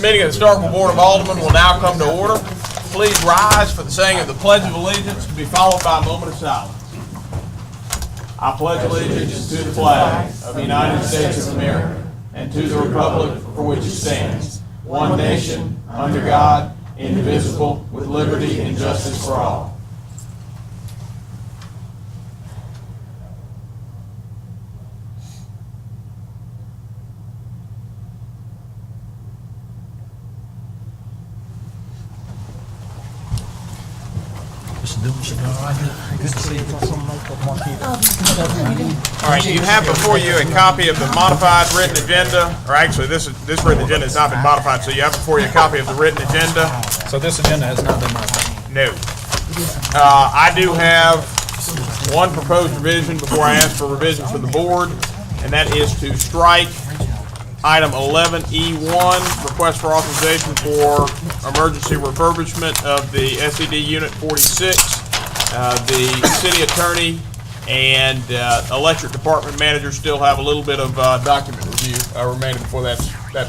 This meeting of the Starkville Board of Alderman will now come to order. Please rise for the saying of the Pledge of Allegiance, to be followed by a moment of silence. I pledge allegiance to the flag of the United States of America and to the republic for which it stands, one nation, under God, indivisible, with liberty and justice for all. All right, you have before you a copy of the modified written agenda, or actually this written agenda has not been modified, so you have before you a copy of the written agenda. So this agenda has not been modified? No. I do have one proposed revision before I ask for revisions from the board, and that is to strike item 11E1, request for authorization for emergency refurbishment of the SED Unit 46. The city attorney and electric department manager still have a little bit of document review remaining before that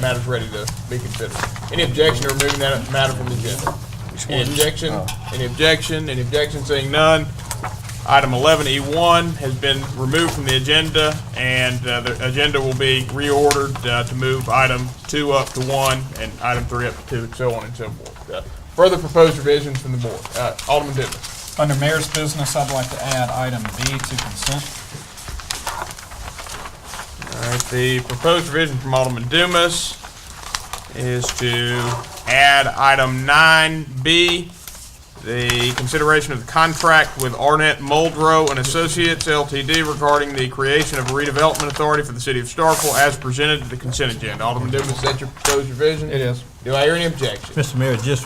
matter's ready to be considered. Any objection to removing that matter from the agenda? Any objection? Any objection? Any objection? Seeing none. Item 11E1 has been removed from the agenda, and the agenda will be reordered to move item 2 up to 1 and item 3 up to 2, and so on and so forth. Further proposed revisions from the board. Alderman Dumas. Under Mayor's business, I'd like to add item B to consent. All right, the proposed revision from Alderman Dumas is to add item 9B, the consideration of the contract with Arnett Muldrow and Associates LTD regarding the creation of a redevelopment authority for the city of Starkville as presented to the consent agenda. Alderman Dumas, is that your proposed revision? It is. Do I hear any objection? Mr. Mayor, just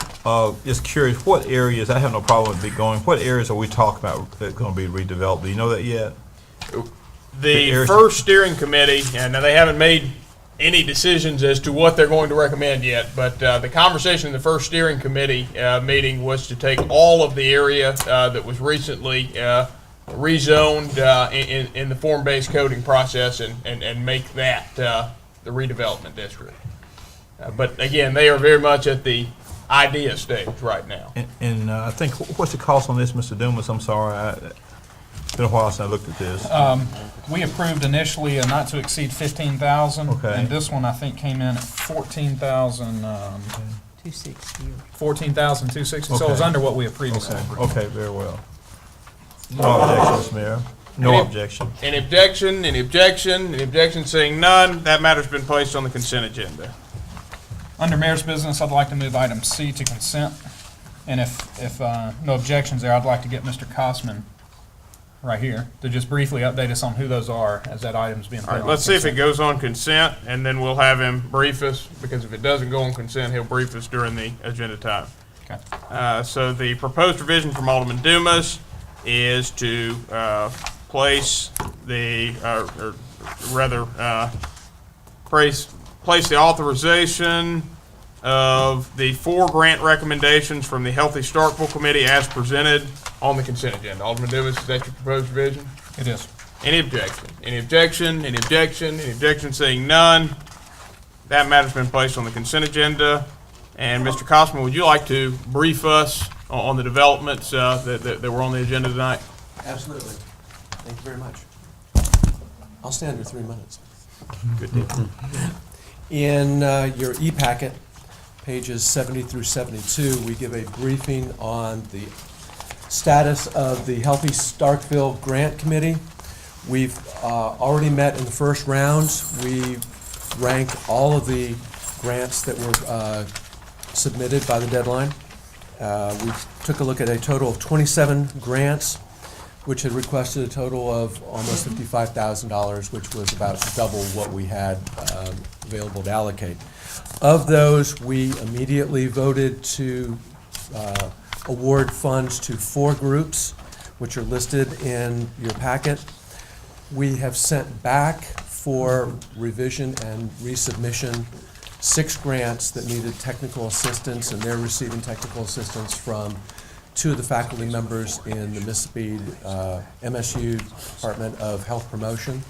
curious, what areas, I have no problem with it going, what areas are we talking about that are going to be redeveloped? Do you know that yet? The first steering committee, and now they haven't made any decisions as to what they're going to recommend yet, but the conversation in the first steering committee meeting was to take all of the area that was recently rezoned in the form-based coding process and make that the redevelopment district. But again, they are very much at the idea stage right now. And I think, what's the cost on this, Mr. Dumas? I'm sorry, it's been a while since I looked at this. We approved initially a not to exceed $15,000. Okay. And this one I think came in at $14,260. So it was under what we had previously approved. Okay, very well. No objections, Mayor. No objection. Any objection? Any objection? Any objection? Seeing none, that matter's been placed on the consent agenda. Under Mayor's business, I'd like to move item C to consent. And if no objections there, I'd like to get Mr. Kosman right here to just briefly update us on who those are as that item's being put on. All right, let's see if it goes on consent, and then we'll have him brief us, because if it doesn't go on consent, he'll brief us during the agenda time. Okay. So the proposed revision from Alderman Dumas is to place the, or rather, place the authorization of the 4 grant recommendations from the Healthy Starkville Committee as presented on the consent agenda. Alderman Dumas, is that your proposed revision? It is. Any objection? Any objection? Any objection? Any objection? Seeing none, that matter's been placed on the consent agenda. And Mr. Kosman, would you like to brief us on the developments that were on the agenda tonight? Absolutely. Thank you very much. I'll stay under 3 minutes. Good deal. In your e-packet, pages 70 through 72, we give a briefing on the status of the Healthy Starkville Grant Committee. We've already met in the first round. We ranked all of the grants that were submitted by the deadline. We took a look at a total of 27 grants, which had requested a total of almost $55,000, which was about double what we had available to allocate. Of those, we immediately voted to award funds to 4 groups, which are listed in your packet. We have sent back for revision and resubmission 6 grants that needed technical assistance, and they're receiving technical assistance from 2 of the faculty members in the Mississippi MSU Department of Health Promotion.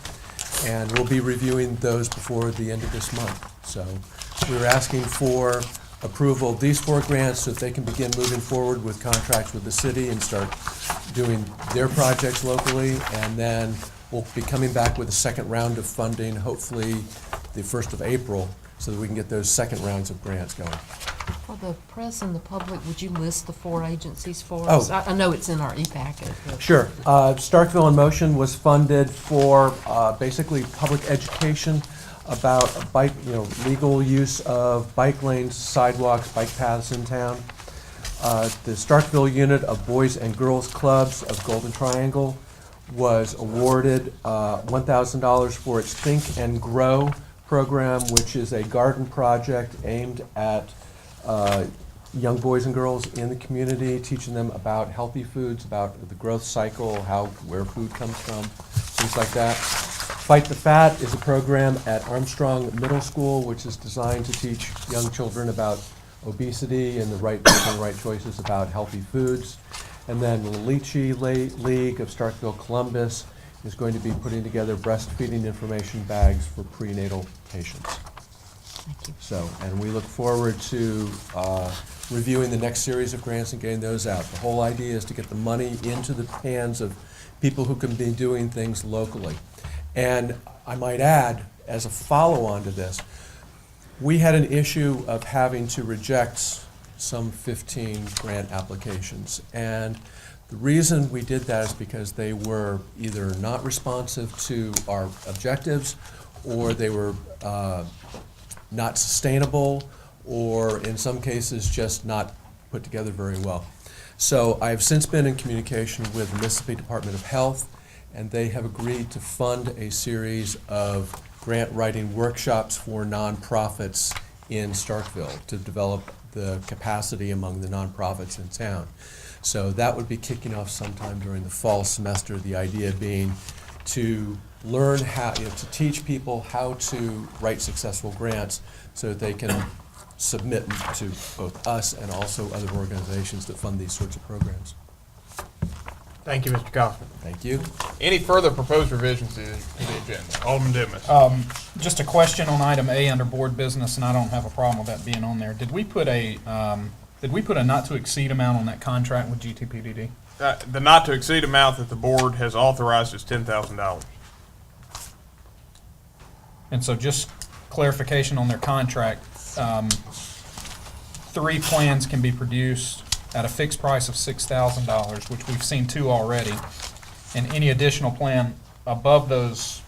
and we'll be reviewing those before the end of this month. So we're asking for approval of these 4 grants so that they can begin moving forward with contracts with the city and start doing their projects locally. And then we'll be coming back with a second round of funding, hopefully the 1st of April, so that we can get those second rounds of grants going. For the press and the public, would you list the 4 agencies for Oh. us? I know it's in our e-packet. but- Sure. Starkville in Motion was funded for basically public education about bike, legal use of bike lanes, sidewalks, bike paths in town. The Starkville unit of Boys and Girls Clubs of Golden Triangle was awarded $1,000 for its Think and Grow program, which is a garden project aimed at young boys and girls in the community, teaching them about healthy foods, about the growth cycle, where food comes from, things like that. Fight the Fat is a program at Armstrong Middle School, which is designed to teach young children about obesity and making the right choices about healthy foods. And then the Lychee League of Starkville Columbus is going to be putting together breastfeeding information bags for prenatal patients. Thank you. So, and we look forward to reviewing the next series of grants and getting those out. The whole idea is to get the money into the hands of people who can be doing things locally. And I might add, as a follow-on to this, we had an issue of having to reject some 15 grant applications. And the reason we did that is because they were either not responsive to our objectives, or they were not sustainable, or in some cases just not put together very well. So I've since been in communication with the Mississippi Department of Health, and they have agreed to fund a series of grant writing workshops for nonprofits in Starkville to develop the capacity among the nonprofits in town. So that would be kicking off sometime during the fall semester, the idea being to learn how, to teach people how to write successful grants so that they can submit to both us and also other organizations that fund these sorts of programs. Thank you, Mr. Kaufman. Thank you. Any further proposed revisions to the agenda? Alderman Dumas. Just a question on item A under board business, and I don't have a problem with that being on there. Did we put a not to exceed amount on that contract with GTPDD? The not to exceed amount that the board has authorized is $10,000. And so just clarification on their contract, 3 plans can be produced at a fixed price of $6,000, which we've seen 2 already. And any additional plan above those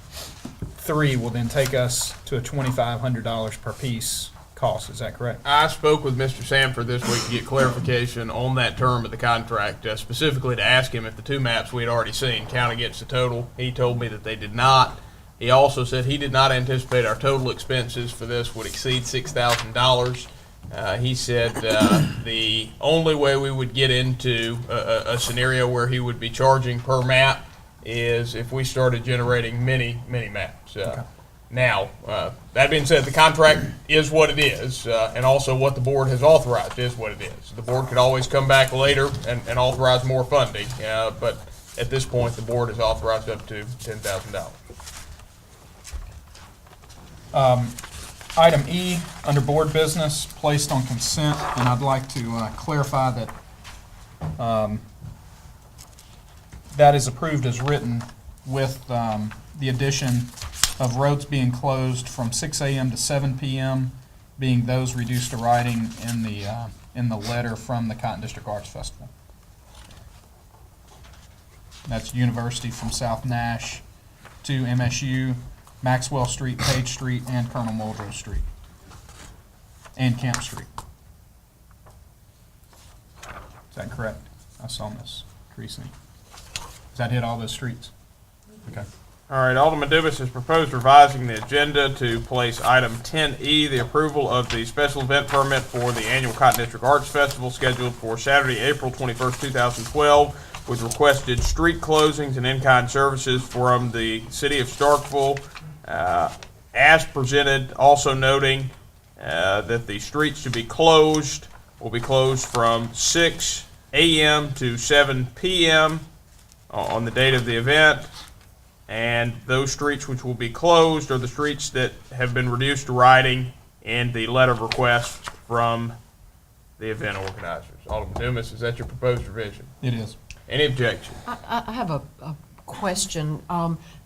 3 will then take us to a $2,500 per piece cost. Is that correct? I spoke with Mr. Sanford this week to get clarification on that term of the contract, specifically to ask him if the 2 maps we had already seen count against the total. He told me that they did not. He also said he did not anticipate our total expenses for this would exceed $6,000. He said the only way we would get into a scenario where he would be charging per map is if we started generating many maps. Okay. Now, that being said, the contract is what it is, and also what the board has authorized is what it is. The board could always come back later and authorize more funding, but at this point, the board has authorized up to $10,000. Item E, under board business, placed on consent, and I'd like to clarify that that is approved as written with the addition of roads being closed from 6 a.m. to 7 p.m., being those reduced to writing in the letter from the Cotton District Arts Festival. That's University from South Nash to MSU, Maxwell Street, Page Street, and Colonel Muldrow Street, and Camp Street. Is that correct? I saw Miss Creasy. Does that hit all those streets? Okay. All right, Alderman Dubus has proposed revising the agenda to place item 10E, the approval of the special event permit for the annual Cotton District Arts Festival scheduled for Saturday, April 21st, 2012, with requested street closings and in-kind services from the city of Starkville, as presented, also noting that the streets to be closed will be closed from 6 a.m. to 7 p.m. on the date of the event. And those streets which will be closed are the streets that have been reduced to writing in the letter of request from the event organizers. Alderman Dumas, is that your proposed revision? It is. Any objection? I have a question.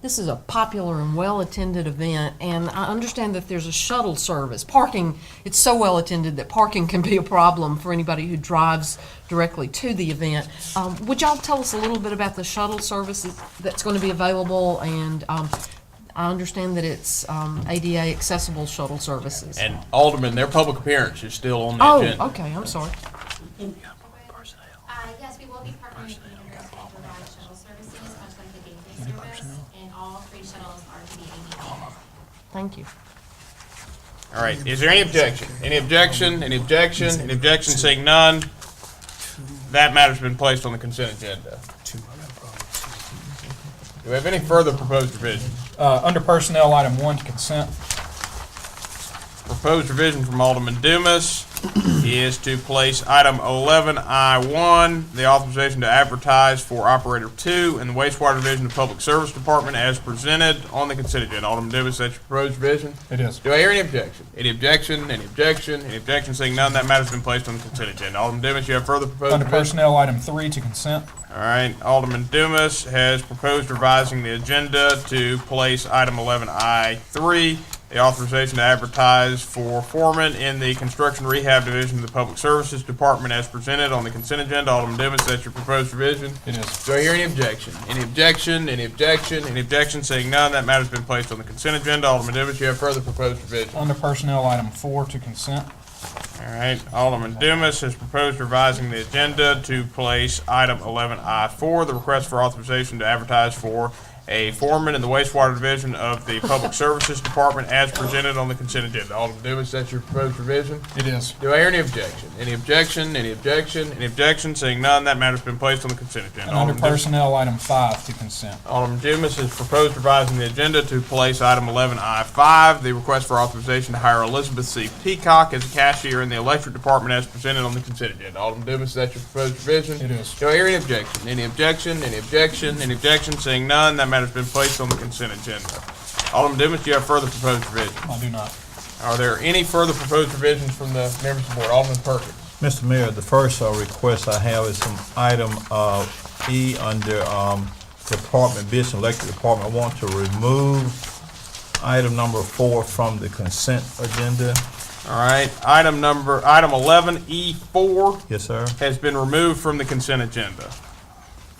This is a popular and well-attended event, and I understand that there's a shuttle service. Parking, it's so well-attended that parking can be a problem for anybody who drives directly to the event. Would y'all tell us a little bit about the shuttle service that's going to be available? And I understand that it's ADA accessible shuttle services. And Alderman, their public appearance is still on the agenda. Oh, okay, I'm sorry. Yes, we will be partnering with the university to provide shuttle services, much like the gateway service, and all 3 shuttles are to be ADA. Thank you. All right, is there any objection? Any objection? Any objection? Any objection? Seeing none, that matter's been placed on the consent agenda. Do we have any further proposed revisions? Under personnel, item 1 to consent. Proposed revision from Alderman Dumas is to place item 11I1, the authorization to advertise for operator 2 in the wastewater division of Public Service Department as presented on the consent agenda. Alderman Dumas, that's your proposed revision? It is. Do I hear any objection? Any objection? Any objection? Any objection? Seeing none, that matter's been placed on the consent agenda. Alderman Dumas, you have further proposed Under revision? personnel, item 3 to consent. All right, Alderman Dumas has proposed revising the agenda to place item 11I3, the authorization to advertise for foreman in the construction rehab division of the Public Services Department as presented on the consent agenda. Alderman Dumas, that's your proposed revision. It is. Do I hear any objection? Any objection? Any objection? Any objection? Seeing none, that matter's been placed on the consent agenda. Alderman Dumas, you have further proposed revision. Under personnel, item 4 to consent. All right, Alderman Dumas has proposed revising the agenda to place item 11I4, the request for authorization to advertise for a foreman in the wastewater division of the Public Services Department as presented on the consent agenda. Alderman Dumas, that's your proposed revision. It is. Do I hear any objection? Any objection? Any objection? Any objection? Seeing none, that matter's been placed on the consent agenda. And under Alderman Dumas- personnel, item 5 to consent. Alderman Dumas has proposed revising the agenda to place item 11I5, the request for authorization to hire Elizabeth C. Peacock as a cashier in the electric department as presented on the consent agenda. Alderman Dumas, that's your proposed revision. It is. Do I hear any objection? Any objection? Any objection? Any objection? Seeing none, that matter's been placed on the consent agenda. Alderman Dumas, do you have further proposed revisions? I do not. Are there any further proposed revisions from the members of the board? Alderman Perkins. Mr. Mayor, the first request I have is from item E under Department Business Electric Department. I want to remove item number 4 from the consent agenda. All right, item 11E4 Yes, sir. has been removed from the consent agenda.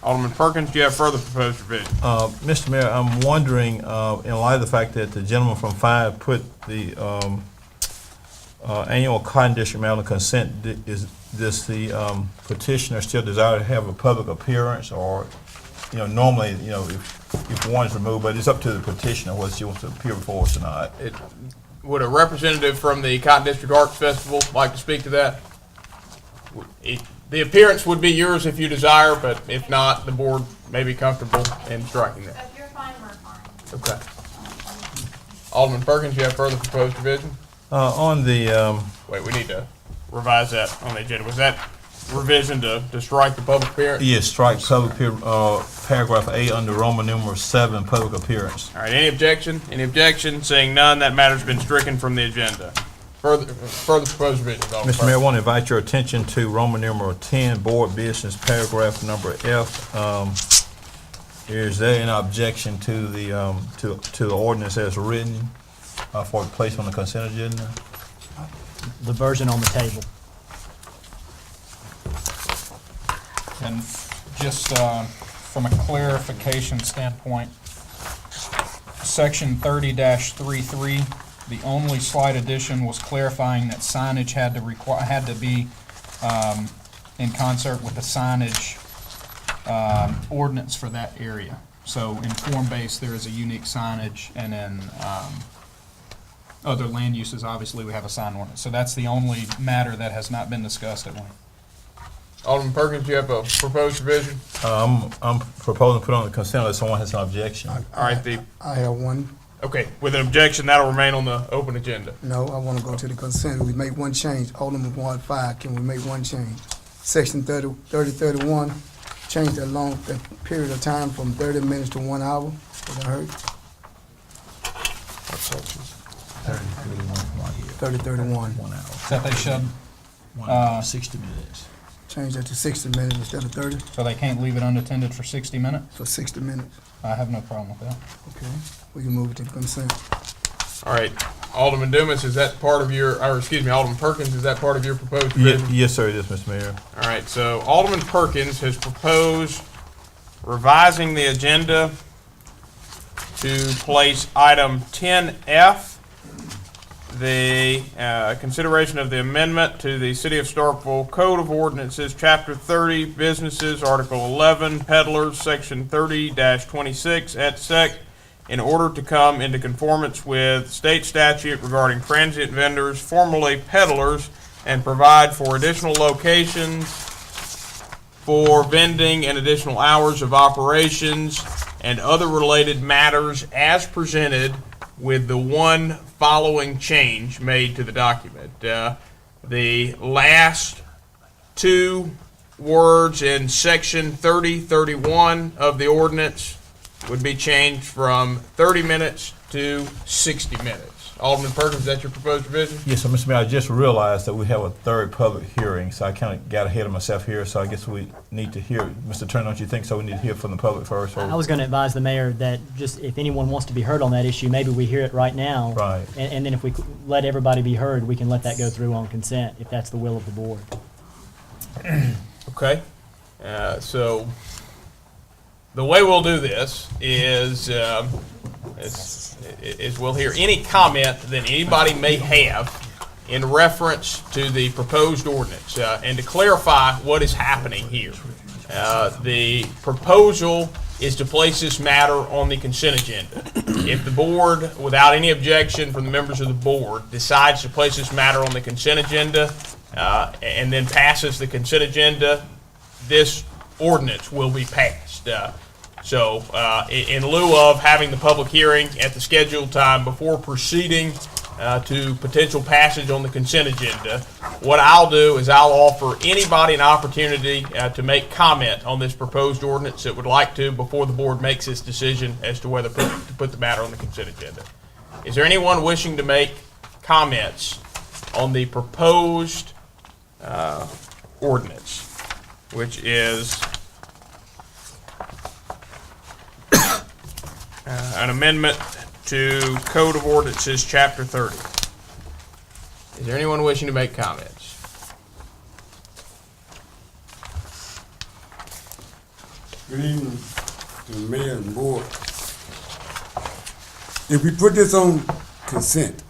Alderman Perkins, do you have further proposed revisions? Mr. Mayor, I'm wondering, in light of the fact that the gentleman from 5 put the annual cotton district matter on consent, is this the petitioner still desire to have a public appearance, or, normally, if one is removed, but it's up to the petitioner whether she wants to appear before us or not. Would a representative from the Cotton District Arts Festival like to speak to that? The appearance would be yours if you desire, but if not, the board may be comfortable in striking that. If you're fine, we're fine. Okay. Alderman Perkins, you have further proposed revision? On the, Wait, we need to revise that on the agenda. Was that revision to strike the public appearance? yes, strike public paragraph A under Roman numeral 7, public appearance. All right, any objection? Any objection? Seeing none, that matter's been stricken from the agenda. Further proposed revisions, Alderman Mr. Mayor, I Perkins. want to invite your attention to Roman numeral 10, board business, paragraph number F. Is there an objection to the to the ordinance as written for place on the consent agenda? The version on the table. And just from a clarification standpoint, section 30-33, the only slight addition was clarifying that signage had to be in concert with the signage ordinance for that area. So in form-based, there is a unique signage, and in other land uses, obviously, we have a sign ordinance. So that's the only matter that has not been discussed at length. Alderman Perkins, you have a proposed revision? I'm proposing to put on the consent unless someone has an objection. All right, I have one. okay, with an objection, that'll remain on the open agenda. No, I want to go to the consent. We make one change. Alderman Ward 5, can we make one change? Section 3031, change that period of time from 30 minutes to 1 hour, what I heard, 30, 31. 1 hour. That they should, 1 hour, 60 minutes. Change that to 60 minutes instead of 30, so they can't leave it unattended for 60 minutes? so 60 minutes. I have no problem with that. Okay, we can move it to consent. All right, Alderman Dumas, is that part of your, or excuse me, Alderman Perkins, is that part of your proposed revision? Yes, sir, it is, Mr. Mayor. All right, so Alderman Perkins has proposed revising the agenda to place item 10F, the consideration of the amendment to the City of Starkville Code of Ordinances, Chapter 30, Businesses, Article 11, Peddlers, Section 30-26, et sec., in order to come into conformance with state statute regarding transient vendors, formerly peddlers, and provide for additional locations for vending and additional hours of operations and other related matters as presented, with the one following change made to the document. The last two words in section 3031 of the ordinance would be changed from 30 minutes to 60 minutes. Alderman Perkins, is that your proposed revision? Yes, sir, Mr. Mayor, I just realized that we have a third public hearing, so I kind of got ahead of myself here, so I guess we need to hear, Mr. Turner, don't you think so? We need to hear from the public first? I was going to advise the mayor that just if anyone wants to be heard on that issue, maybe we hear it right now. Right. And then if we let everybody be heard, we can let that go through on consent, if that's the will of the board. Okay, so the way we'll do this is we'll hear any comment that anybody may have in reference to the proposed ordinance. And to clarify what is happening here, the proposal is to place this matter on the consent agenda. If the board, without any objection from the members of the board, decides to place this matter on the consent agenda and then passes the consent agenda, this ordinance will be passed. So in lieu of having the public hearing at the scheduled time before proceeding to potential passage on the consent agenda, what I'll do is I'll offer anybody an opportunity to make comment on this proposed ordinance that would like to before the board makes its decision as to whether to put the matter on the consent agenda. Is there anyone wishing to make comments on the proposed ordinance, which is an amendment to Code of Ordinances, Chapter 30. Is there anyone wishing to make comments? Good evening to the mayor and board. If we put this on consent,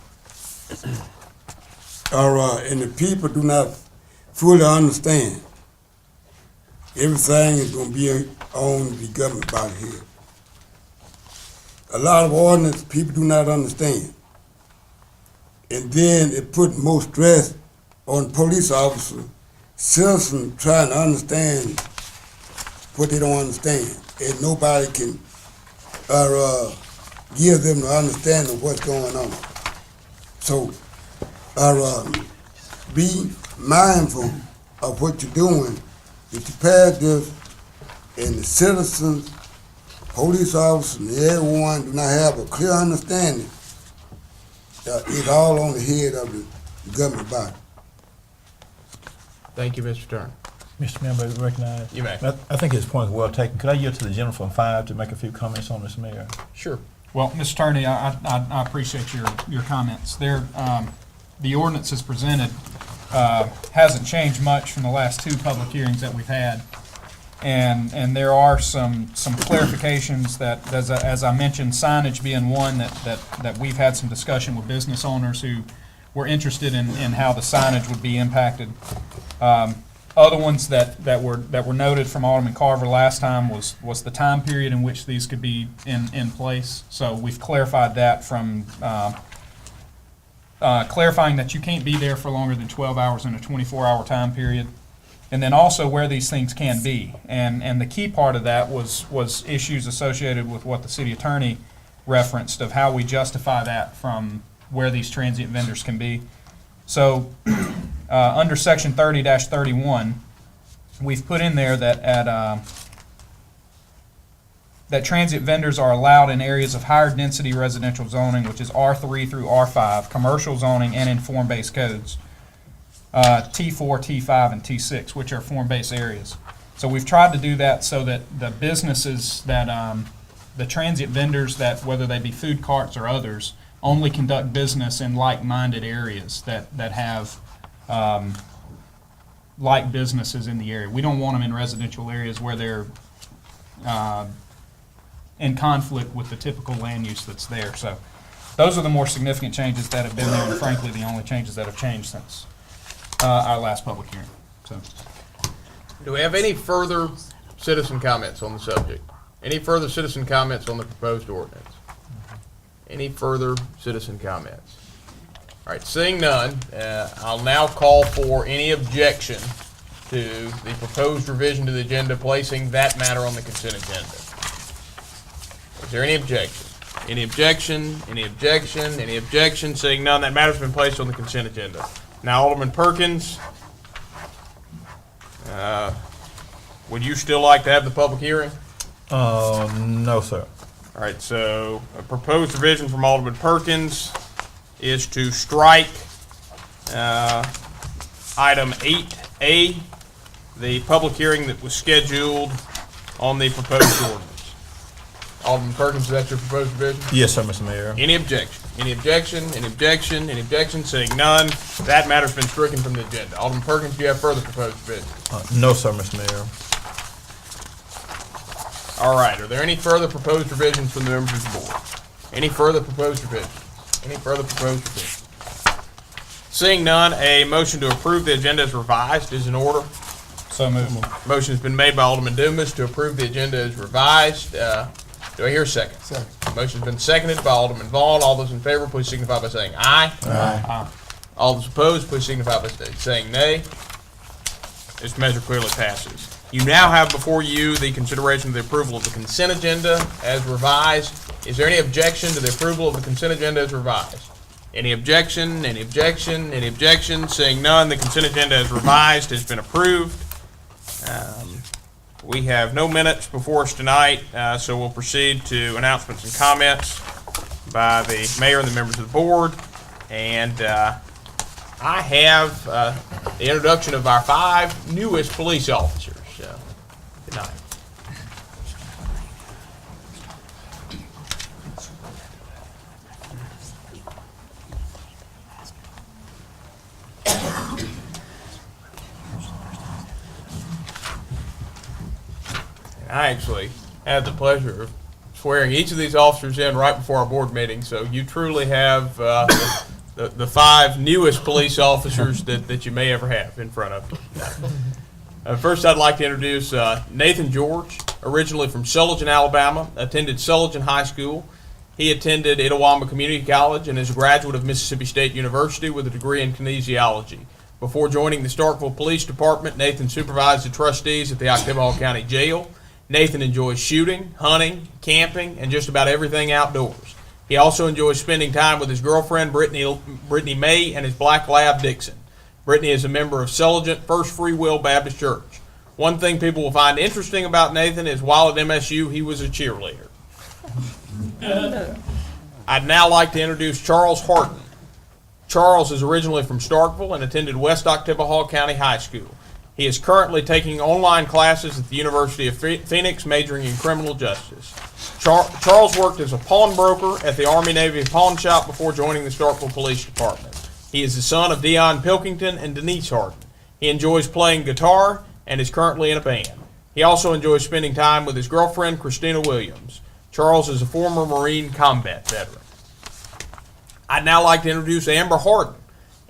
and the people do not fully understand, everything is going to be on the government body here. A lot of ordinance people do not understand. And then it put more stress on police officers, citizens trying to understand what they don't understand. And nobody can give them the understanding of what's going on. So be mindful of what you're doing. If you pass this and the citizens, police officers, and everyone do not have a clear understanding, it's all on the head of the government body. Thank you, Mr. Turner. Mr. Mayor, may I recognize? You may. I think his point is well taken. Could I yield to the gentleman from 5 to make a few comments on this, Mayor? Sure. Well, Mr. Attorney, I appreciate your comments. The ordinance as presented hasn't changed much from the last two public hearings that we've had. And there are some clarifications that, as I mentioned, signage being one that we've had some discussion with business owners who were interested in how the signage would be impacted. Other ones that were noted from Alderman Carver last time was the time period in which these could be in place. So we've clarified that from clarifying that you can't be there for longer than 12 hours in a 24-hour time period. And then also where these things can be. And the key part of that was issues associated with what the city attorney referenced of how we justify that from where these transient vendors can be. So under section 30-31, we've put in there that that transit vendors are allowed in areas of higher density residential zoning, which is R3 through R5, commercial zoning, and in form-based codes, T4, T5, and T6, which are form-based areas. So we've tried to do that so that the businesses that, the transit vendors that, whether they be food carts or others, only conduct business in like-minded areas that have like businesses in the area. We don't want them in residential areas where they're in conflict with the typical land use that's there. So those are the more significant changes that have been there, and frankly, the only changes that have changed since our last public hearing. So, Do we have any further citizen comments on the subject? Any further citizen comments on the proposed ordinance? Any further citizen comments? All right, seeing none, I'll now call for any objection to the proposed revision to the agenda, placing that matter on the consent agenda. Is there any objection? Any objection? Any objection? Any objection? Seeing none, that matter's been placed on the consent agenda. Now, Alderman Perkins, would you still like to have the public hearing? No, sir. All right, so a proposed revision from Alderman Perkins is to strike item 8A, the public hearing that was scheduled on the proposed ordinance. Alderman Perkins, is that your proposed revision? Yes, sir, Mr. Mayor. Any objection? Any objection? Any objection? Any objection? Seeing none, that matter's been stricken from the agenda. Alderman Perkins, do you have further proposed revisions? No, sir, Mr. Mayor. All right, are there any further proposed revisions from the members of the board? Any further proposed revisions? Any further proposed revisions? Seeing none, a motion to approve the agenda as revised is in order. so moved. Motion has been made by Alderman Dumas to approve the agenda as revised. Do I hear a second? Second. Motion's been seconded by Alderman Vaughn. All those in favor, please signify by saying aye. Aye. All those opposed, please signify by saying nay. This measure clearly passes. You now have before you the consideration of the approval of the consent agenda as revised. Is there any objection to the approval of the consent agenda as revised? Any objection? Any objection? Any objection? Seeing none, the consent agenda as revised has been approved. We have no minutes before us tonight, so we'll proceed to announcements and comments by the mayor and the members of the board. And I have the introduction of our 5 newest police officers tonight. I actually had the pleasure of swearing each of these officers in right before our board meeting, so you truly have the 5 newest police officers that you may ever have in front of you. First, I'd like to introduce Nathan George, originally from Sullivan, Alabama, attended Sullivan High School. He attended Itawamba Community College and is a graduate of Mississippi State University with a degree in kinesiology. Before joining the Starkville Police Department, Nathan supervised the trustees at the Oktibbeha County Jail. Nathan enjoys shooting, hunting, camping, and just about everything outdoors. He also enjoys spending time with his girlfriend, Brittany May, and his black lab, Dixon. Brittany is a member of Sullivan First Free Will Baptist Church. One thing people will find interesting about Nathan is while at MSU, he was a cheerleader. I'd now like to introduce Charles Harden. Charles is originally from Starkville and attended West Oktibbeha County High School. He is currently taking online classes at the University of Phoenix, majoring in criminal justice. Charles worked as a pawnbroker at the Army-Navy pawn shop before joining the Starkville Police Department. He is the son of Dion Pilkington and Denise Harden. He enjoys playing guitar and is currently in a band. He also enjoys spending time with his girlfriend, Christina Williams. Charles is a former Marine combat veteran. I'd now like to introduce Amber Harden.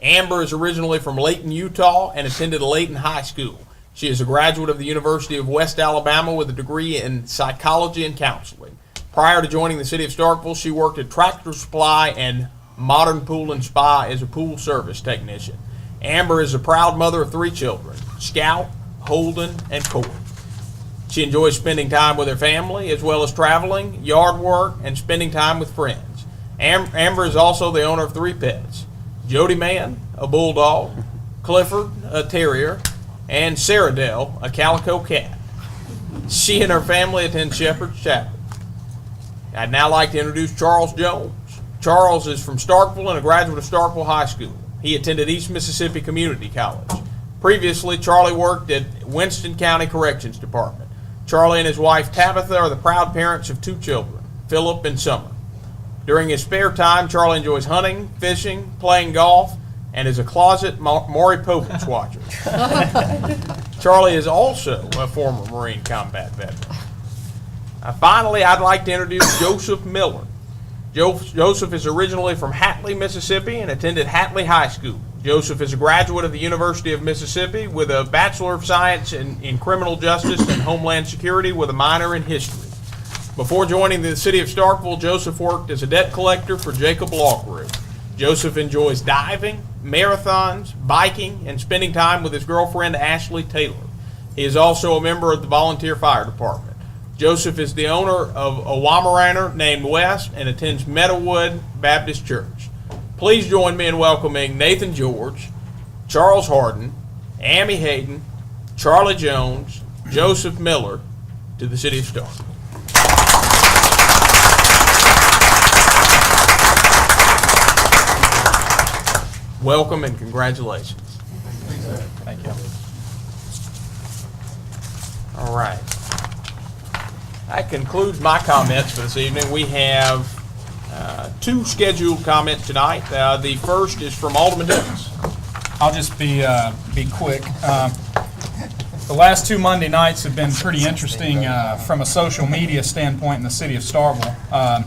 Amber is originally from Layton, Utah, and attended Layton High School. She is a graduate of the University of West Alabama with a degree in psychology and counseling. Prior to joining the city of Starkville, she worked at Tractor Supply and Modern Pool and Spa as a pool service technician. Amber is a proud mother of 3 children, Scout, Holden, and Cole. She enjoys spending time with her family, as well as traveling, yard work, and spending time with friends. Amber is also the owner of 3 pets. Jody Man, a bulldog, Clifford, a terrier, and Sarah Dell, a calico cat. She and her family attend Shepherd's Chapel. I'd now like to introduce Charles Jones. Charles is from Starkville and a graduate of Starkville High School. He attended East Mississippi Community College. Previously, Charlie worked at Winston County Corrections Department. Charlie and his wife Tabitha are the proud parents of 2 children, Philip and Summer. During his spare time, Charlie enjoys hunting, fishing, playing golf, and is a closet Maury Povich watcher. Charlie is also a former Marine combat veteran. Finally, I'd like to introduce Joseph Miller. Joseph is originally from Hatley, Mississippi, and attended Hatley High School. Joseph is a graduate of the University of Mississippi with a Bachelor of Science in Criminal Justice and Homeland Security with a minor in history. Before joining the city of Starkville, Joseph worked as a debt collector for Jacob Law Group. Joseph enjoys diving, marathons, biking, and spending time with his girlfriend Ashley Taylor. He is also a member of the volunteer fire department. Joseph is the owner of a Weimaraner named Wes and attends Meadowood Baptist Church. Please join me in welcoming Nathan George, Charles Harden, Amy Hayden, Charlie Jones, Joseph Miller to the city of Starkville. Welcome and congratulations. Thank you. All right. That concludes my comments for this evening. We have 2 scheduled comments tonight. The first is from Alderman Dennis. I'll just be quick. The last 2 Monday nights have been pretty interesting from a social media standpoint in the city of Starkville.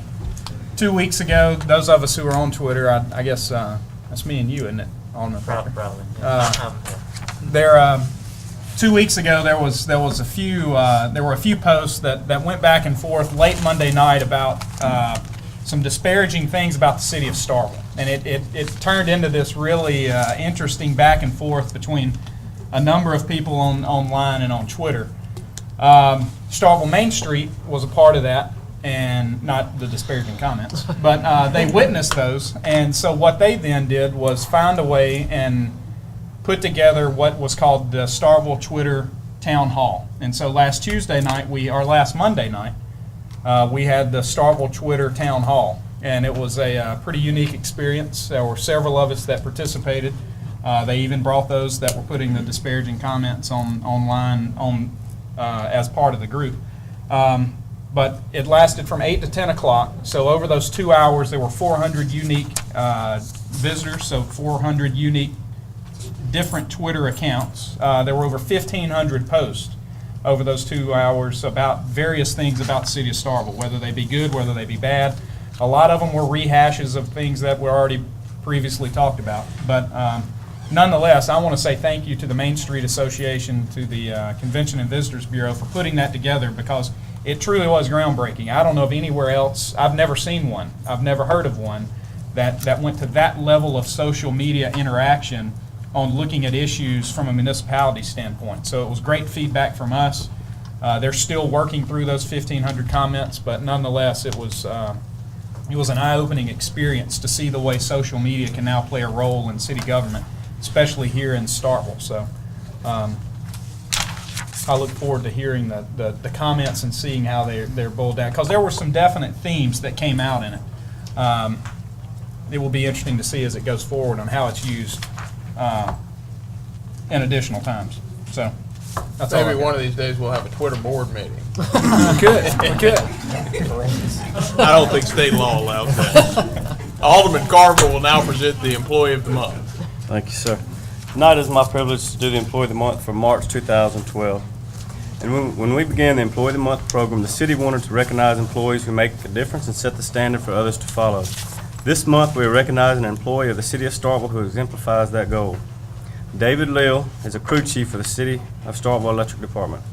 2 weeks ago, those of us who are on Twitter, I guess that's me and you, isn't it, Alderman Parker? Probably. 2 weeks ago, there were a few posts that went back and forth late Monday night about some disparaging things about the city of Starkville, and it turned into this really interesting back and forth between a number of people online and on Twitter. Starkville Main Street was a part of that, and not the disparaging comments, but they witnessed those, and so what they then did was find a way and put together what was called the Starkville Twitter Town Hall. And so last Monday night, we had the Starkville Twitter Town Hall, and it was a pretty unique experience. There were several of us that participated. They even brought those that were putting the disparaging comments online as part of the group. But it lasted from 8 to 10 o'clock. So over those 2 hours, there were 400 unique visitors, so 400 unique different Twitter accounts. There were over 1,500 posts over those 2 hours about various things about the city of Starkville, whether they be good, whether they be bad. A lot of them were rehashes of things that were already previously talked about. But nonetheless, I want to say thank you to the Main Street Association, to the Convention and Visitors Bureau for putting that together, because it truly was groundbreaking. I don't know of anywhere else, I've never seen one, I've never heard of one that went to that level of social media interaction on looking at issues from a municipality standpoint. So it was great feedback from us. They're still working through those 1,500 comments, but nonetheless, it was an eye-opening experience to see the way social media can now play a role in city government, especially here in Starkville. So I look forward to hearing the comments and seeing how they're boiled down, because there were some definite themes that came out in it. It will be interesting to see as it goes forward on how it's used in additional times. So that's all. Maybe one of these days we'll have a Twitter board meeting. We could. I don't think state law allows that. Alderman Carver will now present the Employee of the Month. Thank you, sir. Tonight is my privilege to do the Employee of the Month for March 2012. And when we began the Employee of the Month program, the city wanted to recognize employees who make a difference and set the standard for others to follow. This month, we are recognizing an employee of the city of Starkville who exemplifies that goal. David Lill is a crew chief for the City of Starkville Electric Department.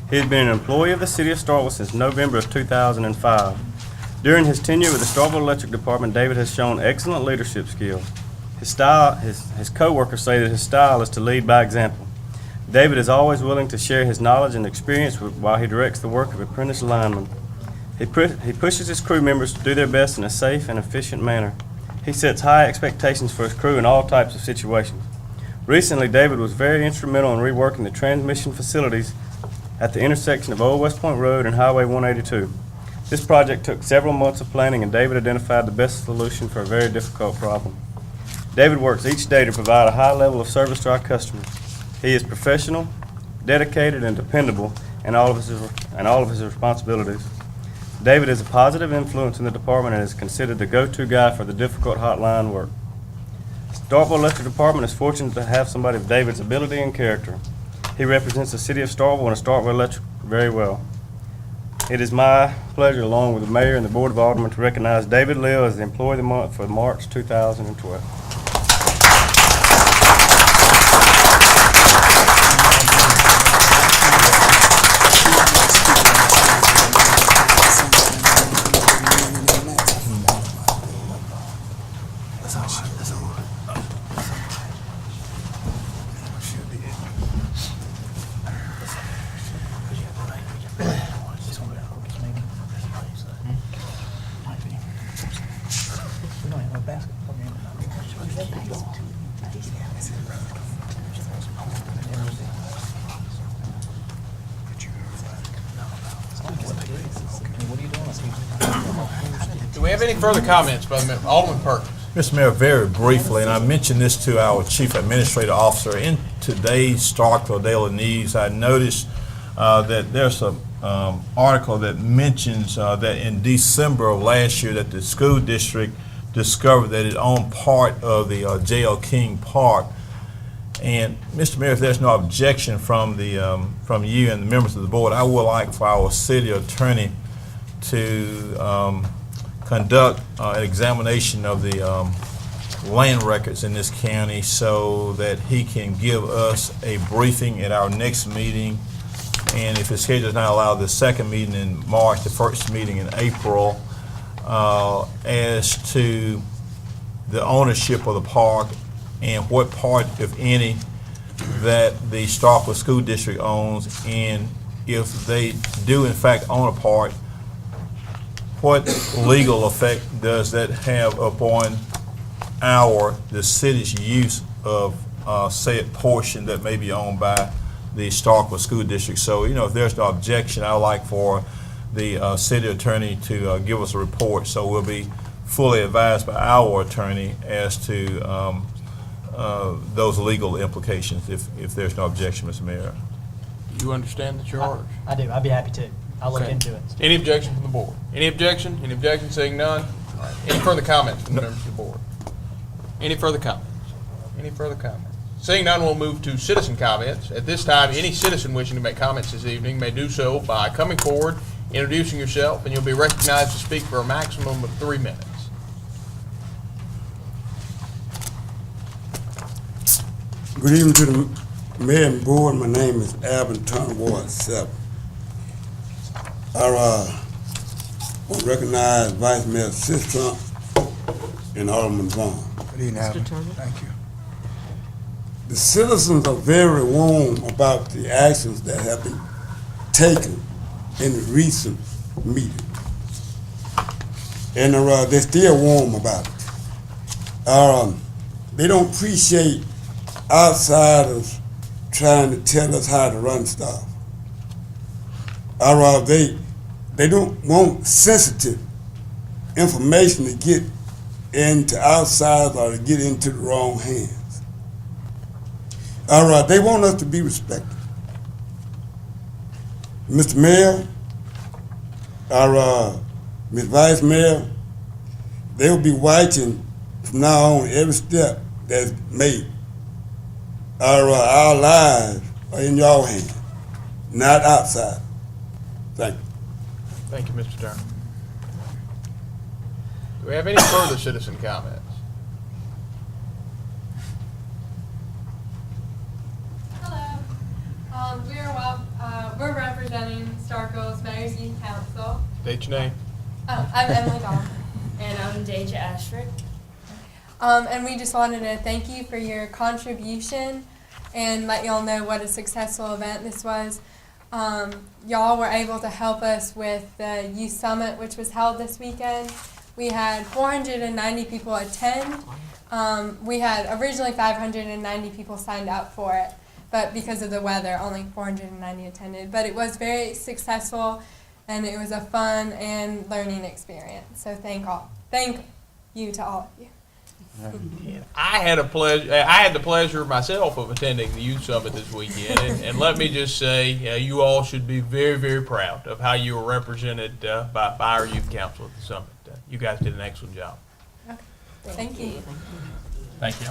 He has been an employee of the City of Starkville since November of 2005. During his tenure with the Starkville Electric Department, David has shown excellent leadership skills. His co-workers say that his style is to lead by example. David is always willing to share his knowledge and experience while he directs the work of apprentice linemen. He pushes his crew members to do their best in a safe and efficient manner. He sets high expectations for his crew in all types of situations. Recently, David was very instrumental in reworking the transmission facilities at the intersection of Old West Point Road and Highway 182. This project took several months of planning, and David identified the best solution for a very difficult problem. David works each day to provide a high level of service to our customers. He is professional, dedicated, and dependable in all of his responsibilities. David is a positive influence in the department and is considered the go-to guy for the difficult hotline work. Starkville Electric Department is fortunate to have somebody of David's ability and character. He represents the city of Starkville and Starkville Electric very well. It is my pleasure, along with the mayor and the Board of Alderman, to recognize David Lill as the Employee of the Month for March 2012. Do we have any further comments by Alderman Perkins? Mr. Mayor, very briefly, and I mentioned this to our Chief Administrative Officer, in today's Starkville Daily News, I noticed that there's an article that mentions that in December of last year that the school district discovered that it owned part of the J.L. King Park. And Mr. Mayor, if there's no objection from from you and the members of the board, I would like for our city attorney to conduct an examination of the land records in this county so that he can give us a briefing at our next meeting. And if his schedule does not allow, the second meeting in March, the first meeting in April, as to the ownership of the park and what part, if any, that the Starkville School District owns, and if they do in fact own a part, what legal effect does that have upon the city's use of said portion that may be owned by the Starkville School District? So, if there's no objection, I'd like for the city attorney to give us a report, so we'll be fully advised by our attorney as to those legal implications, if there's no objection, Mr. Mayor. You understand the charge? I do. I'd be happy to. I'll look Okay. into it. Any objection from the board? Any objection? Any objection? Seeing none? All right. Any further comments from the members of the board? Any further comments? Any further comments? Seeing none, we'll move to citizen comments. At this time, any citizen wishing to make comments this evening may do so by coming forward, introducing yourself, and you'll be recognized to speak for a maximum of 3 minutes. Good evening to the mayor and board. My name is Alvin Turner, Ward 7. I want to recognize Vice Mayor Sistrum and Alderman Vaughn. Good evening, Alvin. Turner. Thank you. The citizens are very warm about the actions that have been taken in the recent meeting. And they're still warm about it. They don't appreciate outsiders trying to tell us how to run stuff. They don't want sensitive information to get into outsiders or to get into the wrong hands. They want us to be respected. Mr. Mayor, Ms. Vice Mayor, they will be watching from now on every step that's made. Our lives are in your hands, not outside. Thank you. Thank you, Mr. Turner. Do we have any further citizen comments? Hello. We're representing Starkville's Mayor's Youth Council. State your name. Oh, I'm Emily Dahl. And I'm Deja Ashford. And we just wanted to thank you for your contribution and let y'all know what a successful event this was. Y'all were able to help us with the Youth Summit, which was held this weekend. We had 490 people attend. We had originally 590 people signed up for it, but because of the weather, only 490 attended. But it was very successful, and it was a fun and learning experience. So thank you to all of you. I had the pleasure myself of attending the Youth Summit this weekend, and let me just say, you all should be very, very proud of how you were represented by our youth council at the summit. You guys did an excellent job. Okay. Thank you. Thank you.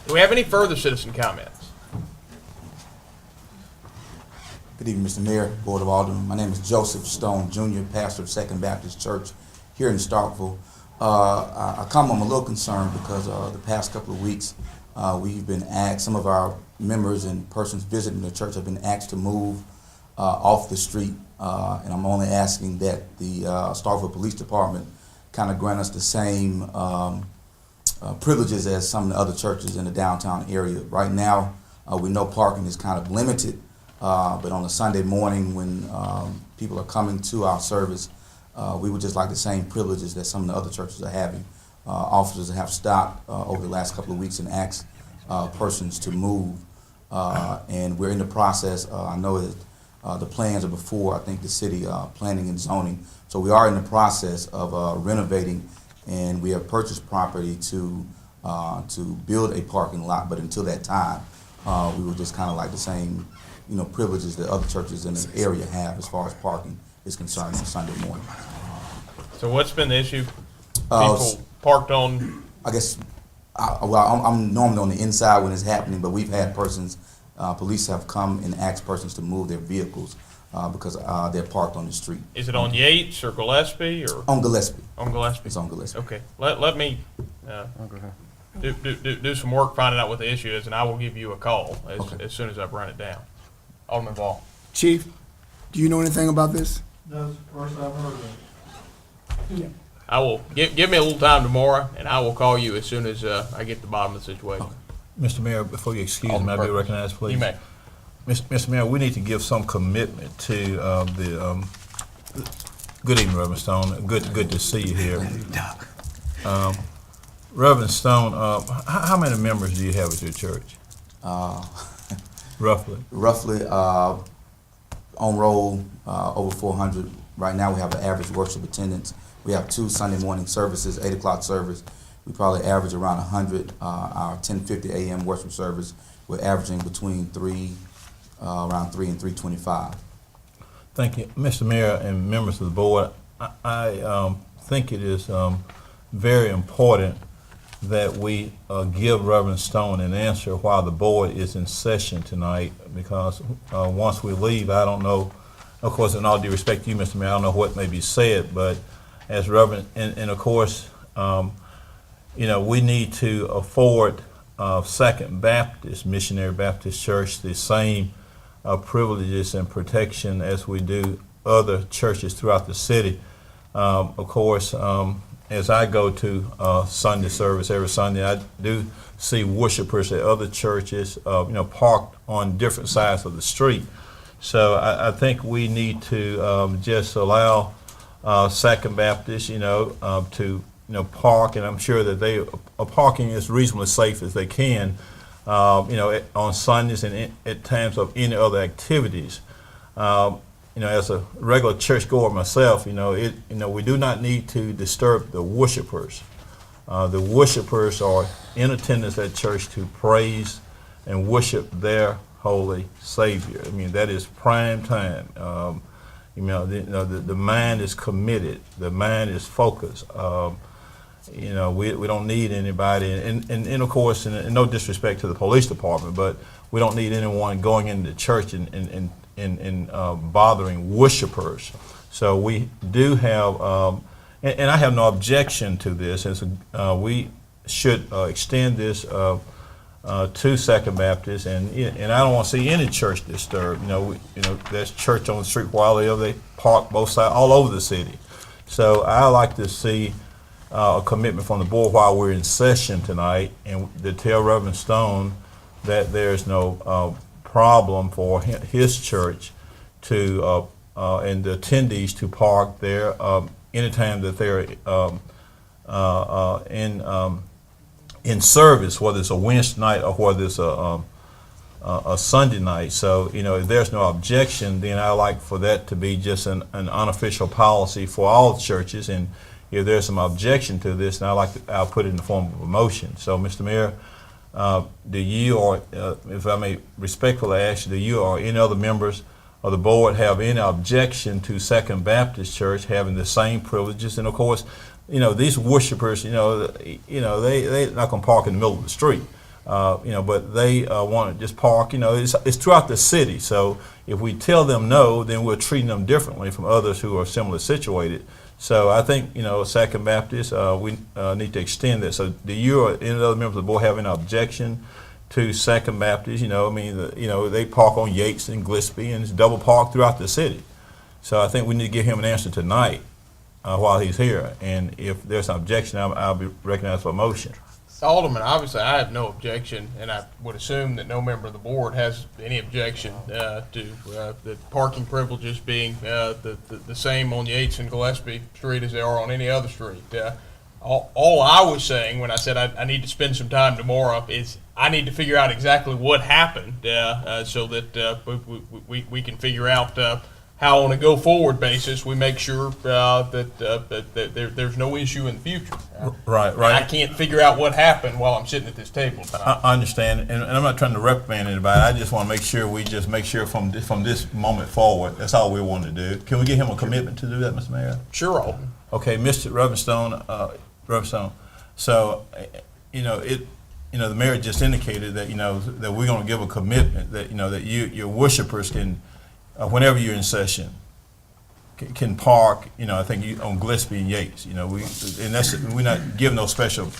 Do we have any further citizen comments? Good evening, Mr. Mayor, Board of Alderman. My name is Joseph Stone, Jr., pastor of Second Baptist Church here in Starkville. I'm a little concerned because the past couple of weeks we've been asked, some of our members and persons visiting the church have been asked to move off the street, and I'm only asking that the Starkville Police Department kind of grant us the same privileges as some of the other churches in the downtown area. Right now, we know parking is kind of limited. But on a Sunday morning when people are coming to our service, we would just like the same privileges that some of the other churches are having. Officers have stopped over the last couple of weeks and asked persons to move. And we're in the process. I know that the plans are before, I think, the city planning and zoning. So we are in the process of renovating, and we have purchased property to build a parking lot. But until that time, we would just kind of like the same privileges that other churches in the area have as far as parking is concerned on Sunday morning. So what's been the issue? People parked on? I guess, I'm normally on the inside when it's happening, but we've had persons, police have come and asked persons to move their vehicles because they're parked on the street. Is it on Yates or Gillespie or? On Gillespie. On Gillespie? It's on Gillespie. Okay, let me do some work finding out what the issue is, and I will give you a call as soon as I've run it down. Alderman Ball. Chief, do you know anything about this? That's the first I've heard of it. I will give me a little time tomorrow, and I will call you as soon as I get to the bottom of the situation. Mr. Mayor, before you excuse me, may I be recognized, please? You may. Mr. Mayor, we need to give some commitment to good evening, Reverend Stone. Good to see you here. Reverend Stone, how many members do you have at your church? Roughly? Roughly, on roll, over 400. Right now we have an average worship attendance. We have 2 Sunday morning services, 8 o'clock service. We probably average around 100. Our 10:50 a.m. worship service, we're averaging between around 3 and 325. Thank you. Mr. Mayor and members of the board, I think it is very important that we give Reverend Stone an answer while the board is in session tonight, because once we leave, I don't know, of course, in all due respect to you, Mr. Mayor, I don't know what may be said, but as Reverend, and of course, we need to afford Second Baptist, Missionary Baptist Church, the same privileges and protection as we do other churches throughout the city. Of course, as I go to Sunday service every Sunday, I do see worshipers at other churches, parked on different sides of the street. So I think we need to just allow Second Baptist, to park, and I'm sure that they are parking as reasonably safe as they can, on Sundays and at times of any other activities. As a regular churchgoer myself, we do not need to disturb the worshipers. The worshipers are in attendance at church to praise and worship their holy Savior. I mean, that is prime time. The mind is committed. The mind is focused. We don't need anybody, and of course, and no disrespect to the police department, but we don't need anyone going into the church and bothering worshipers. So we do have, and I have no objection to this. We should extend this to Second Baptist, and I don't want to see any church disturbed. There's church on the street while they park both sides all over the city. So I like to see a commitment from the board while we're in session tonight, and to tell Reverend Stone that there's no problem for his church to and the attendees to park there anytime that they're in service, whether it's a Wednesday night or whether it's a Sunday night. So, if there's no objection, then I like for that to be just an unofficial policy for all churches. And if there's some objection to this, then I'll put it in the form of a motion. So, Mr. Mayor, do you, or if I may respectfully ask you, do you or any other members of the board have any objection to Second Baptist Church having the same privileges? And of course, these worshipers, they're not going to park in the middle of the street. But they want to just park. It's throughout the city. So if we tell them no, then we're treating them differently from others who are similarly situated. So I think, Second Baptist, we need to extend that. So do you or any other members of the board have any objection to Second Baptist? They park on Yates and Gillespie, and it's double parked throughout the city. So I think we need to give him an answer tonight while he's here. And if there's an objection, I'll be recognized for a motion. Alderman, obviously, I have no objection, and I would assume that no member of the board has any objection to the parking privileges being the same on Yates and Gillespie Street as they are on any other street. All I was saying when I said I need to spend some time tomorrow is I need to figure out exactly what happened so that we can figure out how on a go-forward basis we make sure that there's no issue in the future. Right. I can't figure out what happened while I'm sitting at this table. I understand, and I'm not trying to reprimand anybody. I just want to make sure from this moment forward, that's all we want to do. Can we get him a commitment to do that, Mr. Mayor? Sure, Alderman. Okay, Mr. Reverendstone. So, the mayor just indicated that that we're going to give a commitment that that your worshipers can. Whenever you're in session, can park. I think on Gillespie and Yates. We're not giving no special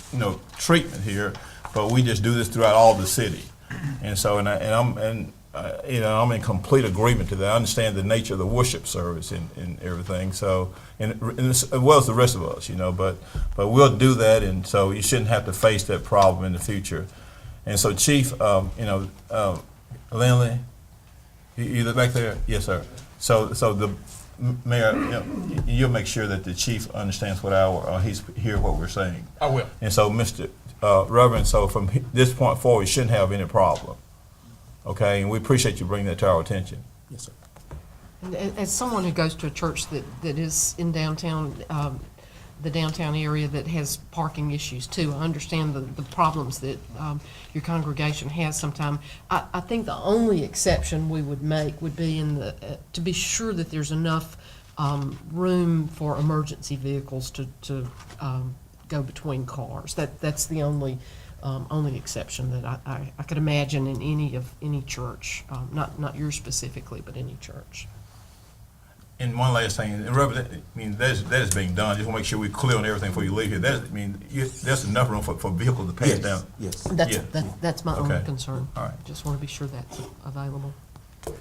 treatment here, but we just do this throughout all the city. And so, I'm in complete agreement to that. I understand the nature of the worship service and everything. So, and as well as the rest of us, but we'll do that, and so you shouldn't have to face that problem in the future. And so, Chief, Lindley. You look back there? Yes, sir. So the mayor, you'll make sure that the chief understands what he's hear what we're saying. I will. And so, Mr. Reverend, so from this point forward, you shouldn't have any problem. Okay, and we appreciate you bringing that to our attention. Yes, sir. And as someone who goes to a church that is in downtown, the downtown area that has parking issues too, I understand the problems that your congregation has sometimes. I think the only exception we would make would be to be sure that there's enough room for emergency vehicles to go between cars. That's the only exception that I could imagine in any church, not yours specifically, but any church. And one last thing, and Reverend, that is being done. Just want to make sure we're clear on everything before you leave here. There's enough room for vehicles to pass down. Yes. That's my only Okay. concern. All right. Just want to be sure that's available. And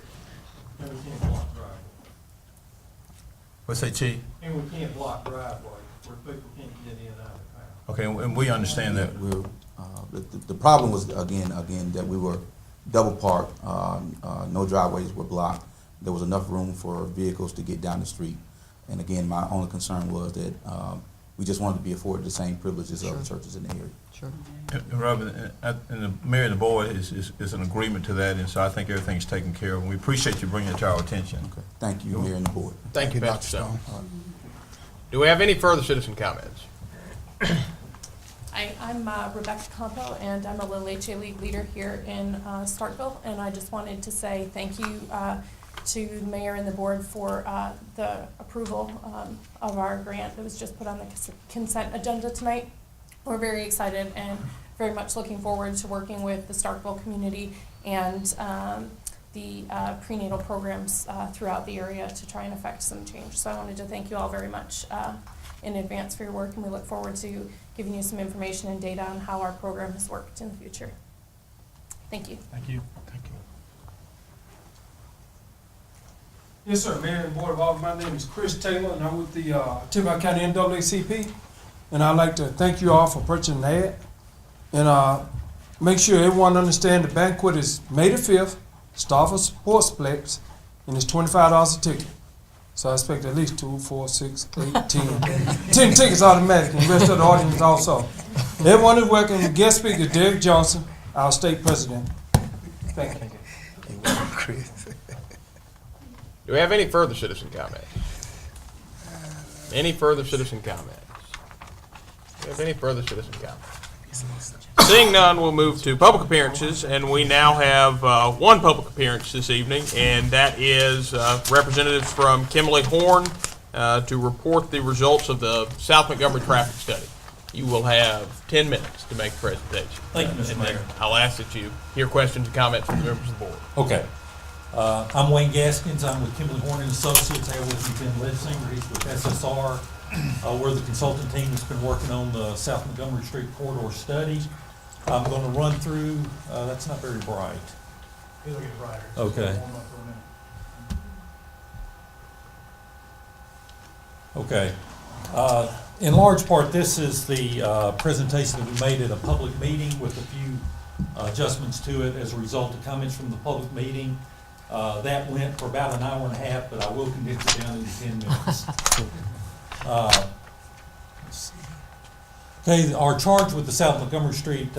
we can't block driveways. What's that, Chief? And we can't block driveways where people can't get in and out of town. Okay, and we understand that. The problem was again that we were double parked. No driveways were blocked. There was enough room for vehicles to get down the street. And again, my only concern was that we just wanted to be afforded the same privileges of the churches in the area. Sure. And Reverend, and the mayor and the board is in agreement to that, and so I think everything's taken care of. And we appreciate you bringing it to our attention. Okay. Thank you, Mayor and the board. Thank you, Dr. Pastor Stone. Stone. Do we have any further citizen comments? I'm Rebecca Campo, and I'm a Little HA League leader here in Starkville, and I just wanted to say thank you to the mayor and the board for the approval of our grant that was just put on the consent agenda tonight. We're very excited and very much looking forward to working with the Starkville community and the prenatal programs throughout the area to try and affect some change. So I wanted to thank you all very much in advance for your work, and we look forward to giving you some information and data on how our program has worked in the future. Thank you. Thank you. Thank you. Yes, sir, Mayor and Board of Alderman. My name is Chris Taylor, and I'm with the Tippecanoe County NAACP. And I'd like to thank you all for purchasing the ad. And make sure everyone understands the banquet is May the 5th, Starkville Sportsplex, and it's $25 a ticket. So I expect at least 2, 4, 6, 8, 10. 10 tickets automatically, and the rest of the audience also. Everyone is welcome. Guest speaker Derek Johnson, our state president. Thank you. Do we have any further citizen comments? Any further citizen comments? Do we have any further citizen comments? Seeing none, we'll move to public appearances, and we now have one public appearance this evening, and that is representatives from Kimberly Horn to report the results of the South Montgomery traffic study. You will have 10 minutes to make the presentation. Thank you, Mr. And then Mayor. I'll ask that you hear questions and comments from the members of the board. Okay. I'm Wayne Gaskins. I'm with Kimberly Horn and Associates. I have with me Ben Ledsinger. He's with SSR. We're the consultant team that's been working on the South Montgomery Street corridor study. I'm going to run through, that's not very bright. It'll get brighter. Okay. Okay. In large part, this is the presentation that we made at a public meeting with a few adjustments to it as a result of comments from the public meeting. That went for about an hour and a half, but I will condense it down into 10 minutes. Okay, our charge with the South Montgomery Street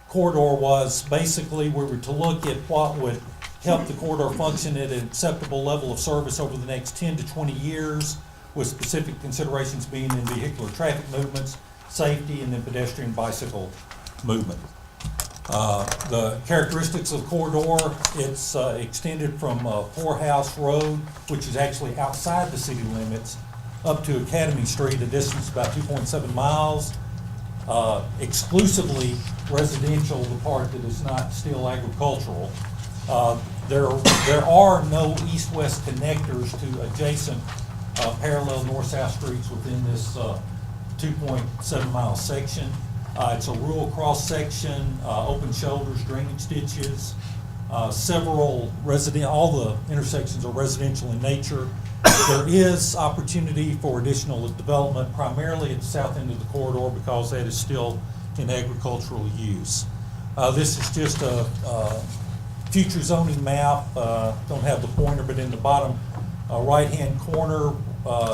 corridor was basically we were to look at what would help the corridor function at an acceptable level of service over the next 10 to 20 years, with specific considerations being in vehicular traffic movements, safety, and then pedestrian bicycle movement. The characteristics of the corridor, it's extended from Poorhouse Road, which is actually outside the city limits, up to Academy Street, a distance of about 2.7 miles, exclusively residential, the part that is not still agricultural. There are no east-west connectors to adjacent parallel north-south streets within this 2.7 mile section. It's a rural cross-section, open shoulders, drainage ditches, all the intersections are residential in nature. There is opportunity for additional development, primarily at the south end of the corridor, because that is still in agricultural use. This is just a future zoning map. Don't have the pointer, but in the bottom right-hand corner,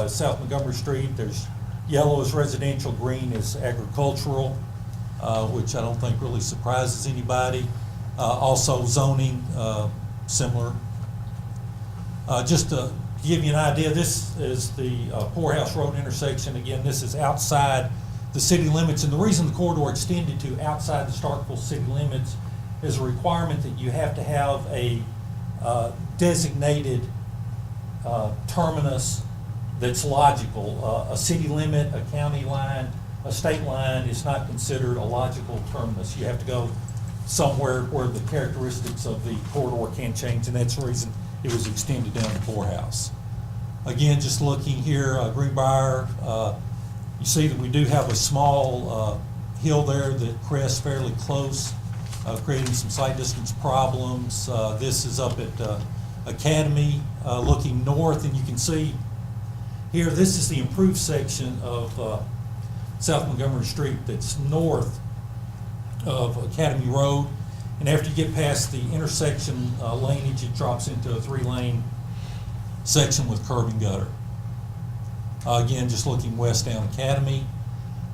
South Montgomery Street, there's yellow is residential, green is agricultural, which I don't think really surprises anybody. Also zoning, similar. Just to give you an idea, this is the Poorhouse Road intersection. Again, this is outside the city limits, and the reason the corridor extended to outside the Starkville city limits is a requirement that you have to have a designated terminus that's logical. A city limit, a county line, a state line is not considered a logical terminus. You have to go somewhere where the characteristics of the corridor can change, and that's the reason it was extended down to Poorhouse. Again, just looking here, Greenbrier, you see that we do have a small hill there that crests fairly close, creating some sight distance problems. This is up at Academy, looking north, and you can see here, this is the improved section of South Montgomery Street that's north of Academy Road. And after you get past the intersection laneage, it drops into a 3-lane section with curb and gutter. Again, just looking west down Academy.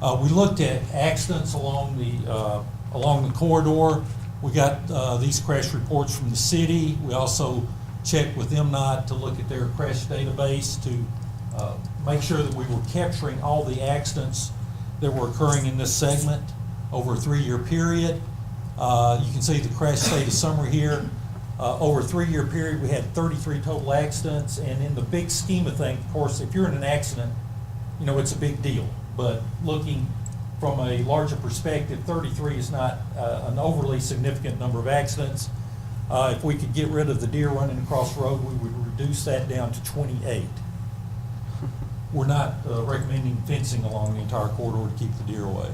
We looked at accidents along the corridor. We got these crash reports from the city. We also checked with MNOT to look at their crash database to make sure that we were capturing all the accidents that were occurring in this segment over a 3-year period. You can see the crash status summary here. Over a 3-year period, we had 33 total accidents, and in the big scheme of things, of course, if you're in an accident, you know, it's a big deal. But looking from a larger perspective, 33 is not an overly significant number of accidents. If we could get rid of the deer running across the road, we would reduce that down to 28. We're not recommending fencing along the entire corridor to keep the deer away.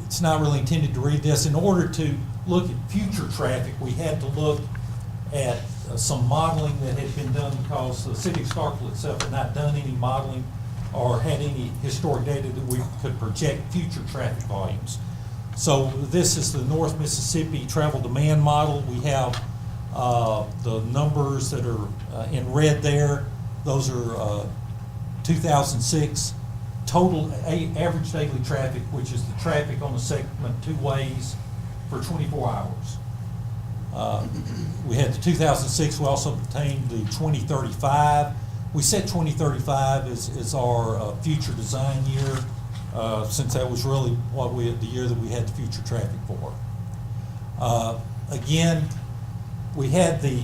It's not really intended to read this. In order to look at future traffic, we had to look at some modeling that had been done because the city of Starkville itself had not done any modeling or had any historic data that we could project future traffic volumes. So this is the North Mississippi travel demand model. We have The numbers that are in red there, those are 2006 total average daily traffic, which is the traffic on the segment two ways for 24 hours. We had the 2006, we also obtained the 2035. We set 2035 as our future design year, since that was really the year that we had the future traffic for. Again, we had the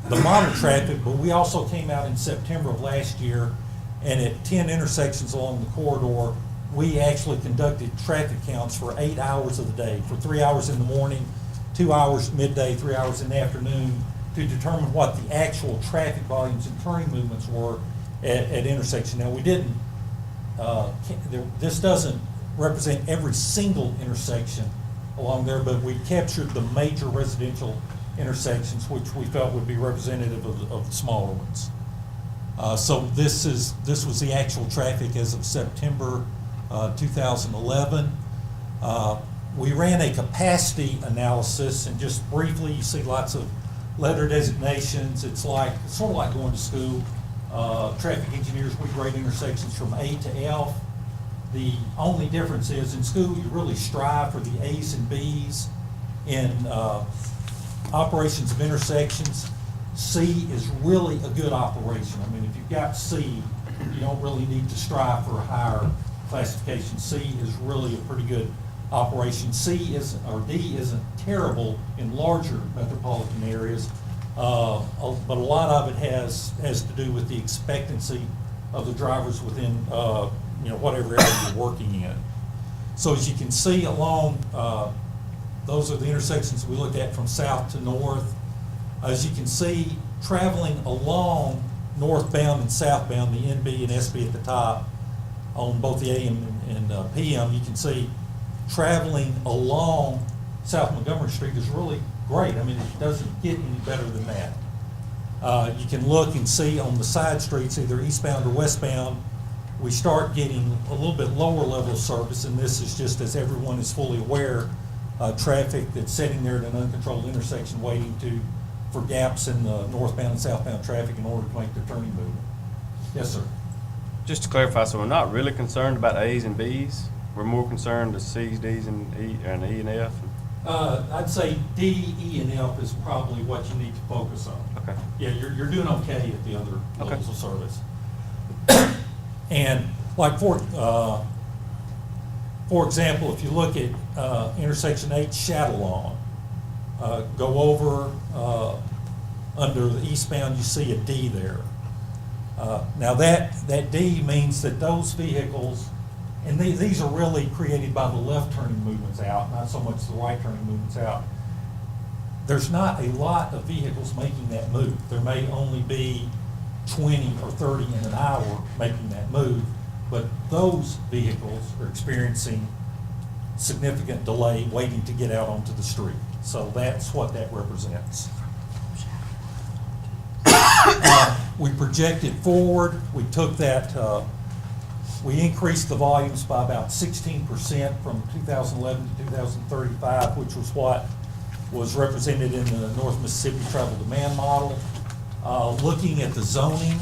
modern traffic, but we also came out in September of last year, and at 10 intersections along the corridor, we actually conducted traffic counts for 8 hours of the day, for 3 hours in the morning, 2 hours midday, 3 hours in the afternoon, to determine what the actual traffic volumes and turning movements were at intersection. Now, we didn't, this doesn't represent every single intersection along there, but we captured the major residential intersections, which we felt would be representative of the smaller ones. So this was the actual traffic as of September 2011. We ran a capacity analysis, and just briefly, you see lots of letter designations. It's sort of like going to school. Traffic engineers, we grade intersections from A to F. The only difference is in school, you really strive for the A's and B's. In operations of intersections, C is really a good operation. I mean, if you've got C, you don't really need to strive for a higher classification. C is really a pretty good operation. D isn't terrible in larger metropolitan areas, but a lot of it has to do with the expectancy of the drivers within whatever area you're working in. So as you can see along, those are the intersections we looked at from south to north. As you can see, traveling along northbound and southbound, the NB and SB at the top, on both the AM and PM, you can see traveling along South Montgomery Street is really great. I mean, it doesn't get any better than that. You can look and see on the side streets, either eastbound or westbound, we start getting a little bit lower level of service, and this is just as everyone is fully aware, traffic that's sitting there at an uncontrolled intersection waiting for gaps in the northbound and southbound traffic in order to make their turning movement. Yes, sir. Just to clarify, so we're not really concerned about A's and B's? We're more concerned with C's, D's, and E and F? I'd say D, E, and F is probably what you need to focus on. Okay. Yeah, you're doing okay at the other Okay. levels of service. And like for example, if you look at intersection 8 Shadowlawn, go over under the eastbound, you see a D there. Now that D means that those vehicles, and these are really created by the left turning movements out, not so much the right turning movements out. There's not a lot of vehicles making that move. There may only be 20 or 30 in an hour making that move, but those vehicles are experiencing significant delay waiting to get out onto the street. So that's what that represents. We projected forward. We took that, we increased the volumes by about 16% from 2011 to 2035, which was what was represented in the North Mississippi Travel Demand Model. Looking at the zoning,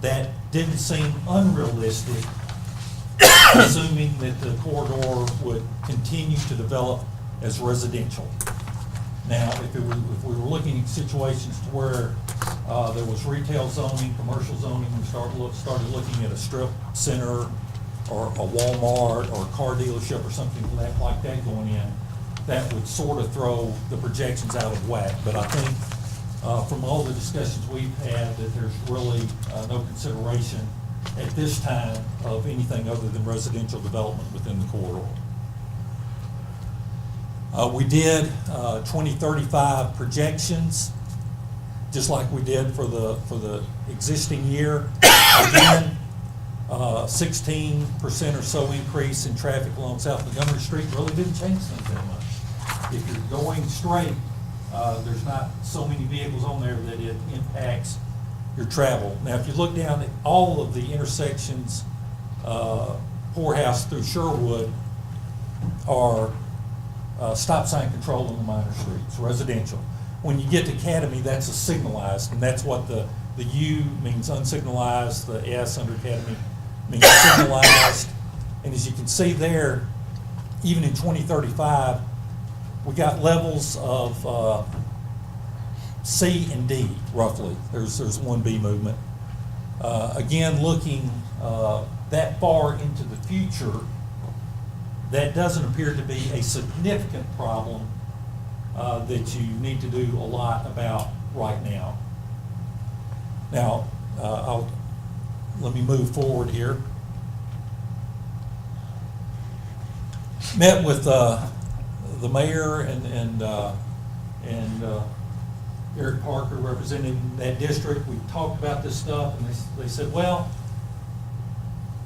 that didn't seem unrealistic, assuming that the corridor would continue to develop as residential. Now, if we were looking at situations to where there was retail zoning, commercial zoning, we started looking at a strip center or a Walmart or a car dealership or something like that going in, that would sort of throw the projections out of whack. But I think from all the discussions we've had, that there's really no consideration at this time of anything other than residential development within the corridor. We did 2035 projections, just like we did for the existing year. Again, 16% or so increase in traffic along South Montgomery Street really didn't change things that much. If you're going straight, there's not so many vehicles on there that it impacts your travel. Now, if you look down at all of the intersections, Poorhouse through Sherwood are stop sign control on the minor streets, residential. When you get to Academy, that's a signalized, and that's what the U means unsignalized, the S under Academy means signalized. And as you can see there, even in 2035, we got levels of C and D, roughly. There's one B movement. Again, looking that far into the future, that doesn't appear to be a significant problem that you need to do a lot about right now. Now, let me move forward here. Met with the mayor and Eric Parker representing that district. We talked about this stuff, and they said, well,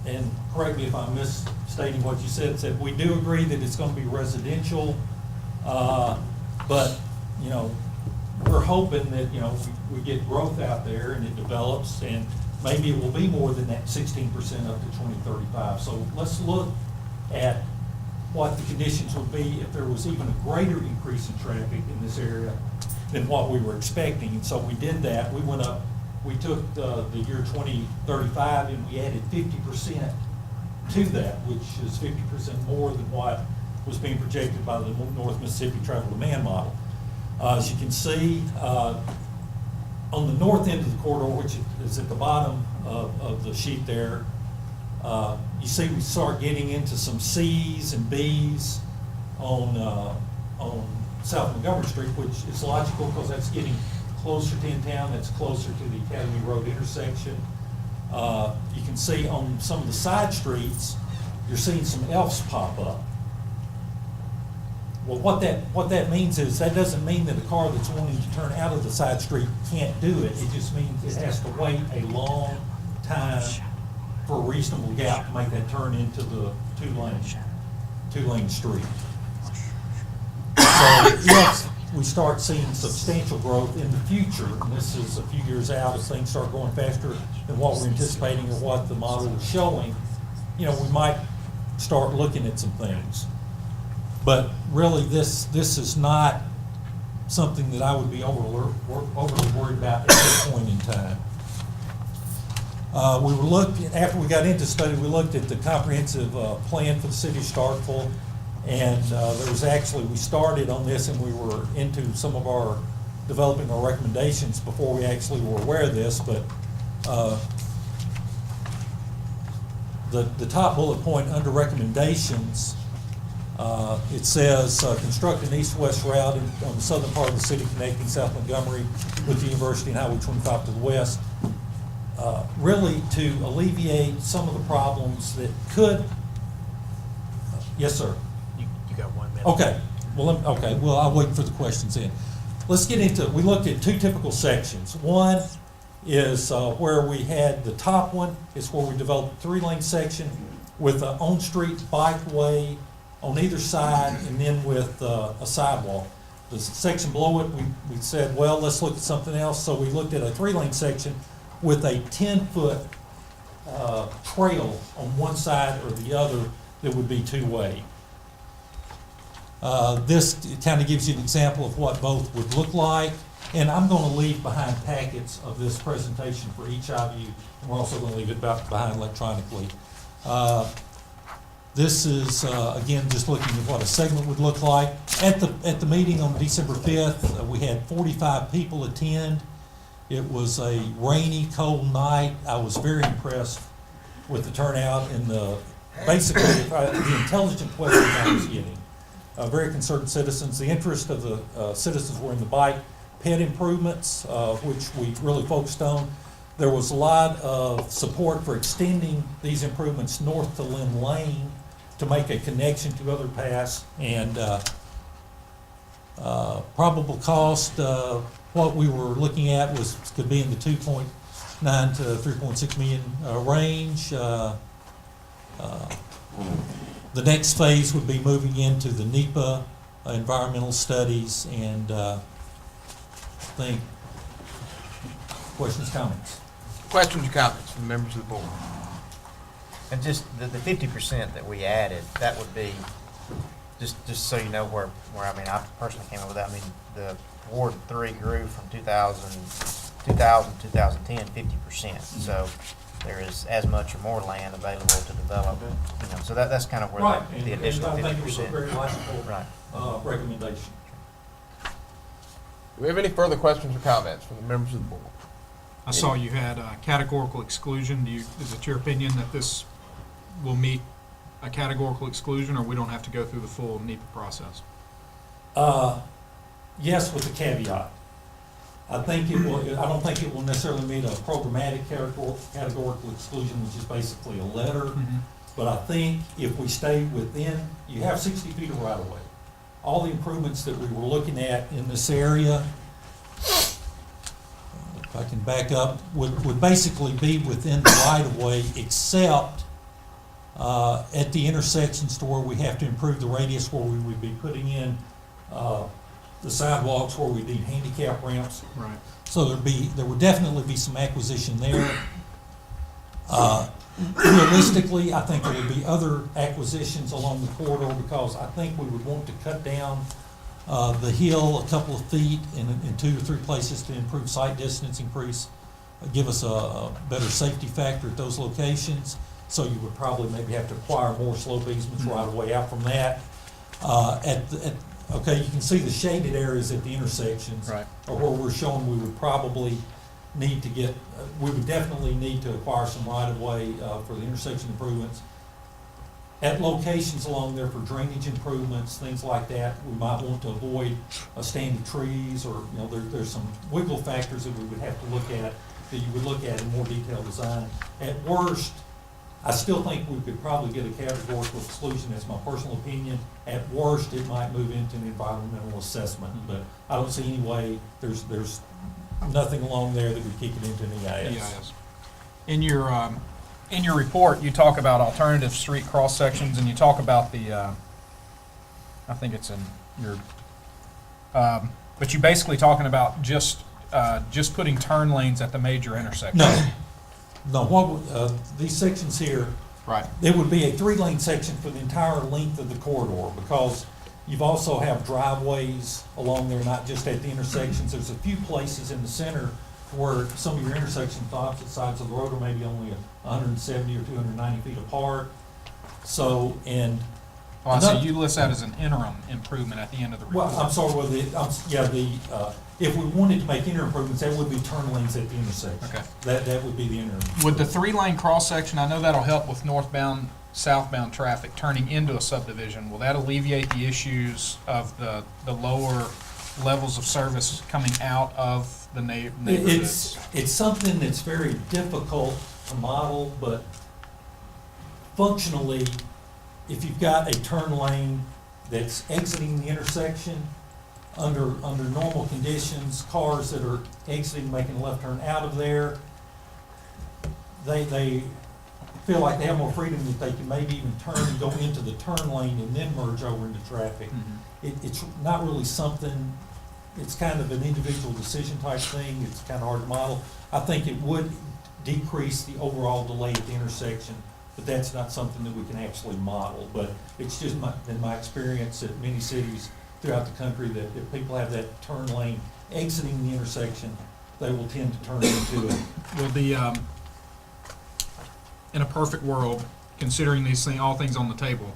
and correct me if I'm misstating what you said we do agree that it's going to be residential, but, you know, we're hoping that, you know, we get growth out there and it develops, and maybe it will be more than that 16% up to 2035. So let's look at what the conditions would be if there was even a greater increase in traffic in this area than what we were expecting. And so we did that. We went up, we took the year 2035 and we added 50% to that, which is 50% more than what was being projected by the North Mississippi Travel Demand Model. As you can see, on the north end of the corridor, which is at the bottom of the sheet there, you see we start getting into some C's and B's on South Montgomery Street, which is logical because that's getting closer to in town, that's closer to the Academy Road intersection. You can see on some of the side streets, you're seeing some F's pop up. Well, what that means is that doesn't mean that a car that's wanting to turn out of the side street can't do it. It just means it has to wait a long time for a reasonable gap to make that turn into the two-lane street. So if we start seeing substantial growth in the future, and this is a few years out as things start going faster than what we're anticipating or what the model is showing, you know, we might start looking at some things. But really, this is not something that I would be overly worried about at this point in time. We were looking, after we got into study, we looked at the comprehensive plan for the city of Starkville, and there was actually, we started on this and we were into some of our, developing our recommendations before we actually were aware of this, but the top bullet point under recommendations, it says construct an east-west route on the southern part of the city connecting South Montgomery with the University and Highway 25 to the west. Really to alleviate some of the problems that could. Yes, sir. You got 1 minute. Okay. Well, I'll wait for the questions in. Let's get into it. We looked at two typical sections. One is where we had the top one is where we developed a 3-lane section with an on-street bikeway on either side, and then with a sidewalk. The section below it, we said, well, let's look at something else. So we looked at a 3-lane section with a 10-foot trail on one side or the other that would be two-way. This kind of gives you an example of what both would look like. And I'm going to leave behind packets of this presentation for each of you. And we're also going to leave it behind electronically. This is, again, just looking at what a segment would look like. At the meeting on December 5th, we had 45 people attend. It was a rainy, cold night. I was very impressed with the turnout and basically the intelligent questions I was getting. Very concerned citizens. The interest of the citizens were in the bike ped improvements, which we really focused on. There was a lot of support for extending these improvements north to Lynn Lane to make a connection to other paths, and probable cost, what we were looking at could be in the 2.9 to 3.6 million range. The next phase would be moving into the NEPA environmental studies, and I think questions, comments. Questions or comments from members of the board? And just the 50% that we added, that would be just so you know where I mean, I personally came up with that. I mean, the Ward 3 grew from 2010, 50%. So there is as much or more land available to develop, you know, so that's kind of where Right, the additional and I think it was a 50%. very logical, Right. recommendation. Do we have any further questions or comments from the members of the board? I saw you had categorical exclusion. Is it your opinion that this will meet a categorical exclusion, or we don't have to go through the full NEPA process? Yes, with the caveat. I think it will, I don't think it will necessarily meet a programmatic categorical exclusion, which is basically a letter. But I think if we stay within, you have 60 feet of right of way. All the improvements that we were looking at in this area, if I can back up, would basically be within the right of way, except at the intersections to where we have to improve the radius, where we would be putting in the sidewalks, where we need handicap ramps. Right. So there would definitely be some acquisition there. Realistically, I think there would be other acquisitions along the corridor, because I think we would want to cut down the hill a couple of feet in 2 or 3 places to improve sight distance, give us a better safety factor at those locations. So you would probably maybe have to acquire more slope easements right away out from that. Okay, you can see the shaded areas at the intersections. Right. Or where we're showing we would probably need to get, we would definitely need to acquire some right-of-way for the intersection improvements. At locations along there for drainage improvements, things like that, we might want to avoid standing trees, or, you know, there's some wiggle factors that we would have to look at, that you would look at in more detailed design. At worst, I still think we could probably get a categorical exclusion, that's my personal opinion. At worst, it might move into an environmental assessment, but I don't see any way, there's nothing along there that would kick it into an EIS. In your report, you talk about alternative street cross sections, and you talk about the, I think it's in your, but you basically talking about just putting turn lanes at the major intersections. No, these sections here, right, it would be a 3-lane section for the entire length of the corridor, because you've also have driveways along there, not just at the intersections. There's a few places in the center where some of your intersections on opposite sides of the road are maybe only 170 or 290 feet apart. So, and so you list that as an interim improvement at the end of the report. well, I'm sorry, if we wanted to make interim improvements, that would be turn lanes at the intersection. Okay. That would be the interim. Would the 3-lane cross section, I know that'll help with northbound, southbound traffic turning into a subdivision, will that alleviate the issues of the lower levels of service coming out of the neighborhoods? It's something that's very difficult to model, but functionally, if you've got a turn lane that's exiting the intersection, under normal conditions, cars that are exiting, making a left turn out of there, they feel like they have more freedom, that they can maybe even turn and go into the turn lane and then merge over into traffic. It's not really something, it's kind of an individual decision type thing. It's kind of hard to model. I think it would decrease the overall delay at the intersection, but that's not something that we can actually model. But it's just been my experience at many cities throughout the country that if people have that turn lane exiting the intersection, they will tend to turn into it. Will the, in a perfect world, considering these things, all things on the table,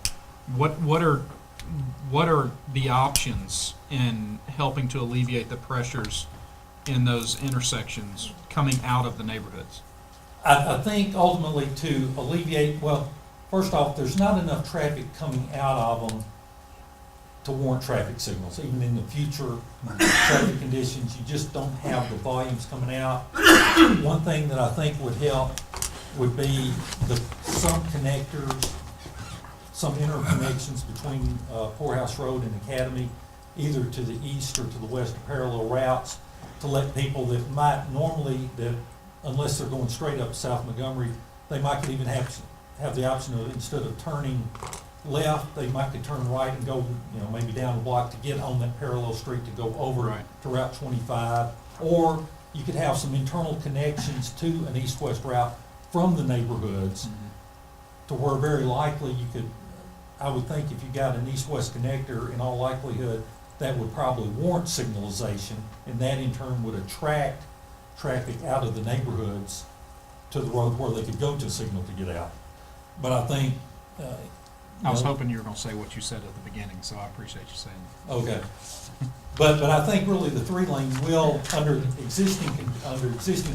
what are the options in helping to alleviate the pressures in those intersections coming out of the neighborhoods? I think ultimately to alleviate, well, first off, there's not enough traffic coming out of them to warrant traffic signals. Even in the future traffic conditions, you just don't have the volumes coming out. One thing that I think would help would be some connectors, some interconnections between Poorhouse Road and Academy, either to the east or to the west, parallel routes, to let people that might normally, that unless they're going straight up South Montgomery, they might could even have the option of, instead of turning left, they might could turn right and go, you know, maybe down the block to get on that parallel street to go over to Route 25. Or you could have some internal connections to an east-west route from the neighborhoods, to where very likely you could I would think if you got an east-west connector, in all likelihood, that would probably warrant signalization, and that in turn would attract traffic out of the neighborhoods to the road where they could go to signal to get out. But I think, I was hoping you were gonna say what you said at the beginning, so I appreciate you saying that. okay. But I think really the 3-lane will, under existing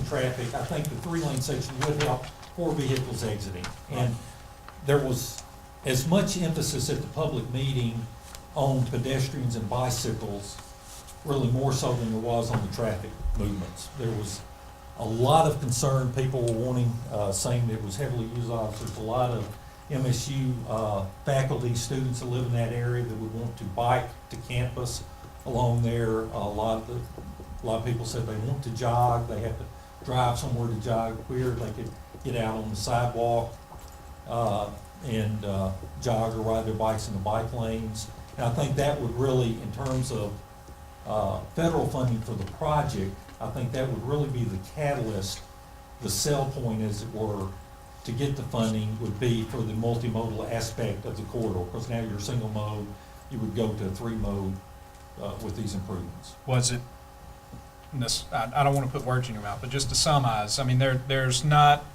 traffic, I think the 3-lane section would help 4 vehicles exiting. And there was as much emphasis at the public meeting on pedestrians and bicycles, really more so than there was on the traffic movements. There was a lot of concern, people were wanting, saying it was heavily used officers, a lot of MSU faculty, students that live in that area that would want to bike to campus along there. A lot of people said they want to jog, they have to drive somewhere to jog where they could get out on the sidewalk and jog or ride their bikes in the bike lanes. And I think that would really, in terms of federal funding for the project, I think that would really be the catalyst, the sell point, as it were, to get the funding would be for the multimodal aspect of the corridor. Because now you're single mode, you would go to a 3-mode with these improvements. Was it, and this, I don't want to put words in your mouth, but just to summarize, I mean, there's not,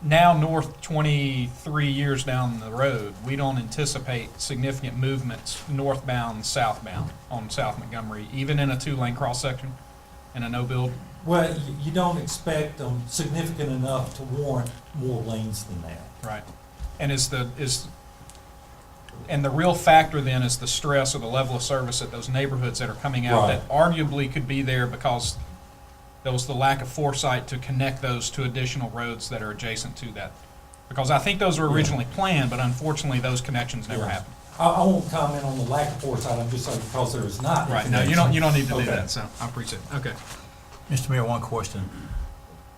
now north 23 years down the road, we don't anticipate significant movements northbound, southbound on South Montgomery, even in a 2-lane cross-section and a no-build? Well, you don't expect them significant enough to warrant more lanes than that. Right. And and the real factor then is the stress or the level of service at those neighborhoods that are coming out Right. that arguably could be there because there was the lack of foresight to connect those to additional roads that are adjacent to that. Because I think those were originally planned, but unfortunately those connections never Yeah. happened. I won't comment on the lack of foresight, I'm just saying because there is not. a Right. No, connection. you don't need to do Okay. that, so I appreciate it. Okay. Mr. Mayor, one question.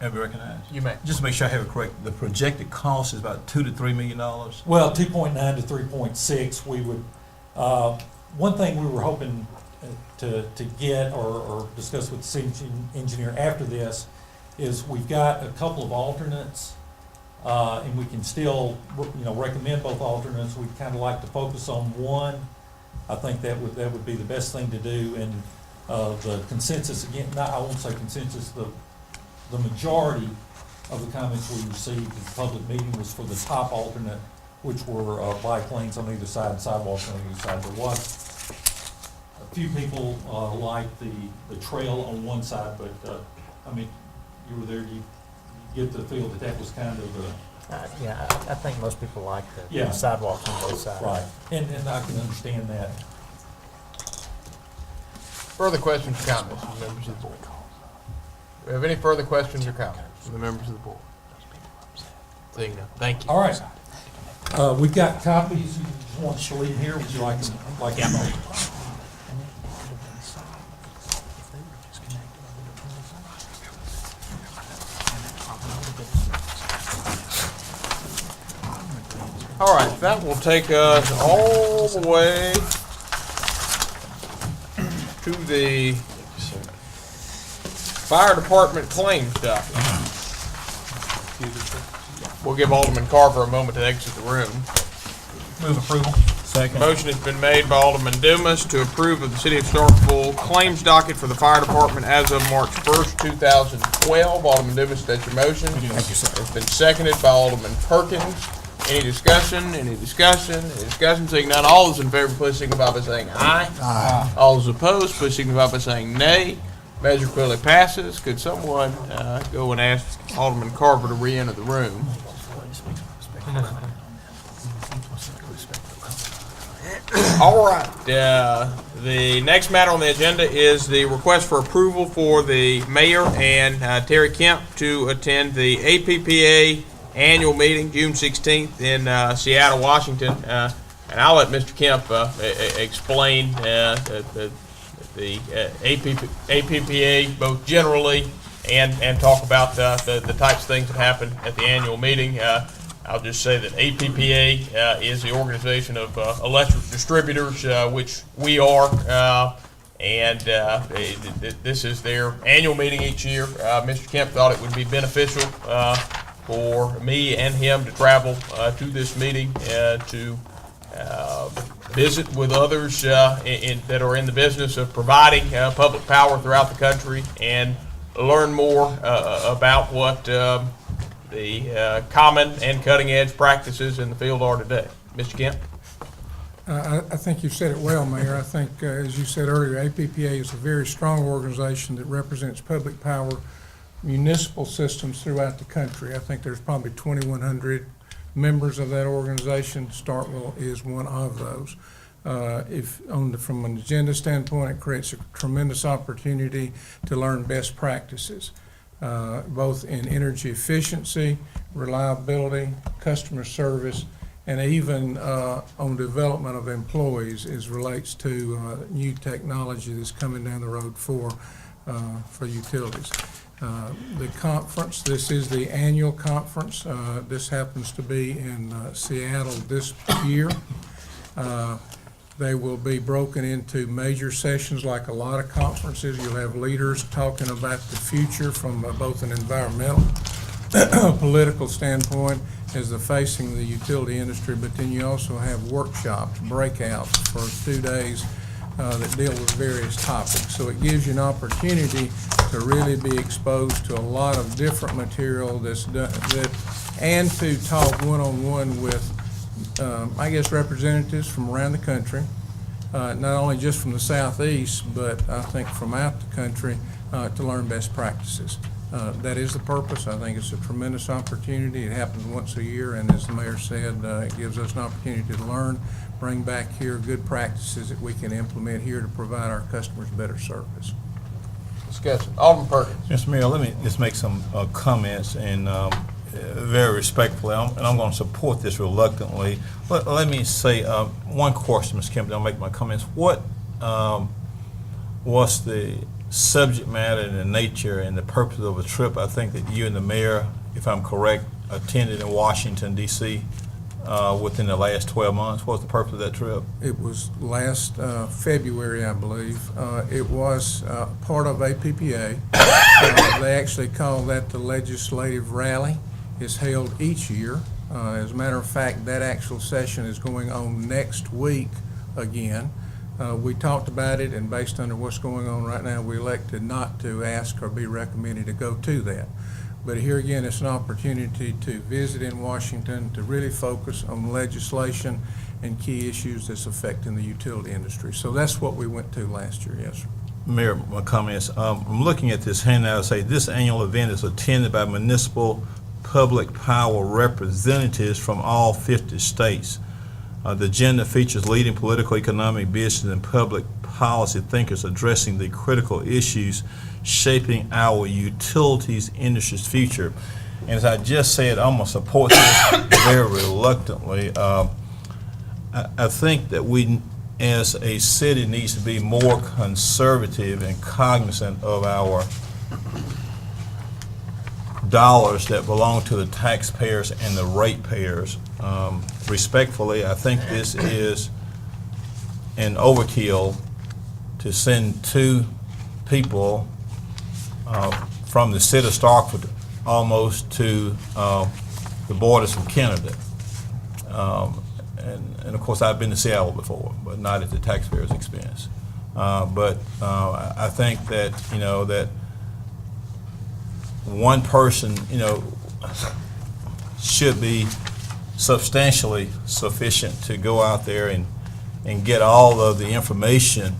Have you recognized? You may. Just to make sure I have it correct, the projected cost is about $2 to $3 million? Well, 2.9 to 3.6, we would, one thing we were hoping to get or discuss with the city engineer after this is we've got a couple of alternates, and we can still, recommend both alternates. We'd kind of like to focus on one. I think that would be the best thing to do, and the consensus, again, I won't say consensus, the majority of the comments we received at the public meeting was for the top alternate, which were bike lanes on either side, sidewalks on either side. There was a few people liked the trail on one side, but I mean, you were there, you get the feel that was kind of the Yeah, I think most people like Yeah. the sidewalks on both sides. right, and I can understand that. Further questions or comments from members of the board? Do we have any further questions or comments from the members of the board? Seeing none, thank you. All right. We've got copies. You just want to leave here? Would you like them? All right, that will take us all the way to the fire department claims document. We'll give Alderman Carver a moment to exit the room. Move approval. Second. Motion has been made by Alderman Dumas to approve of the City of Starkville claims docket for the fire department as of March 1st, 2012. Alderman Dumas, that's your motion. Thank you, sir. It's been seconded by Alderman Perkins. Any discussion? Any discussion? Any discussion? Seeing none, all those in favor, please signify by saying aye. Aye. All those opposed, please signify by saying nay. Measure clearly passes. Could someone go and ask Alderman Carver to re-enter the room? All right, the next matter on the agenda is the request for approval for the mayor and Terry Kemp to attend the APPA annual meeting, June 16th in Seattle, Washington. And I'll let Mr. Kemp explain the APPA both generally and talk about the types of things that happen at the annual meeting. I'll just say that APPA is the organization of electric distributors, which we are, and this is their annual meeting each year. Mr. Kemp thought it would be beneficial for me and him to travel to this meeting to visit with others that are in the business of providing public power throughout the country and learn more about what the common and cutting-edge practices in the field are today. Mr. Kemp? I think you've said it well, Mayor. I think, as you said earlier, APPA is a very strong organization that represents public power municipal systems throughout the country. I think there's probably 2,100 members of that organization. Starkville is one of those. From an agenda standpoint, it creates a tremendous opportunity to learn best practices, both in energy efficiency, reliability, customer service, and even on development of employees as relates to new technology that's coming down the road for utilities. The conference, this is the annual conference. This happens to be in Seattle this year. They will be broken into major sessions like a lot of conferences. You'll have leaders talking about the future from both an environmental, political standpoint as they're facing the utility industry, but then you also have workshops, breakouts for 2 days that deal with various topics. So it gives you an opportunity to really be exposed to a lot of different material that's done, and to talk one-on-one with, I guess, representatives from around the country, not only just from the southeast, but I think from out the country to learn best practices. That is the purpose. I think it's a tremendous opportunity. It happens once a year, and as the mayor said, it gives us an opportunity to learn, bring back here good practices that we can implement here to provide our customers better service. Discussion. Alderman Perkins. Mr. Mayor, let me just make some comments, and very respectfully, and I'm going to support this reluctantly. Let me say one question, Mr. Kemp, then I'll make my comments. What was the subject matter and the nature and the purpose of a trip I think that you and the mayor, if I'm correct, attended in Washington, D.C. Within the last 12 months? What was the purpose of that trip? It was last February, I believe. It was part of APPA. They actually call that the Legislative Rally. It's held each year. As a matter of fact, that actual session is going on next week again. We talked about it, and based on what's going on right now, we elected not to ask or be recommended to go to that. But here again, it's an opportunity to visit in Washington, to really focus on legislation and key issues that's affecting the utility industry. So that's what we went to last year, yes, sir. Mayor, my comments. I'm looking at this handout. I say this annual event is attended by municipal public power representatives from all 50 states. The agenda features leading political, economic, business, and public policy thinkers addressing the critical issues shaping our utilities industry's future. And as I just said, I'm going to support this very reluctantly. I think that we, as a city, needs to be more conservative and cognizant of our dollars that belong to the taxpayers and the ratepayers. Respectfully, I think this is an overkill to send two people from the city of Starkville almost to the borders of Canada. And of course, I've been to Seattle before, but not at the taxpayers' expense. But I think that, that one person, should be substantially sufficient to go out there and get all of the information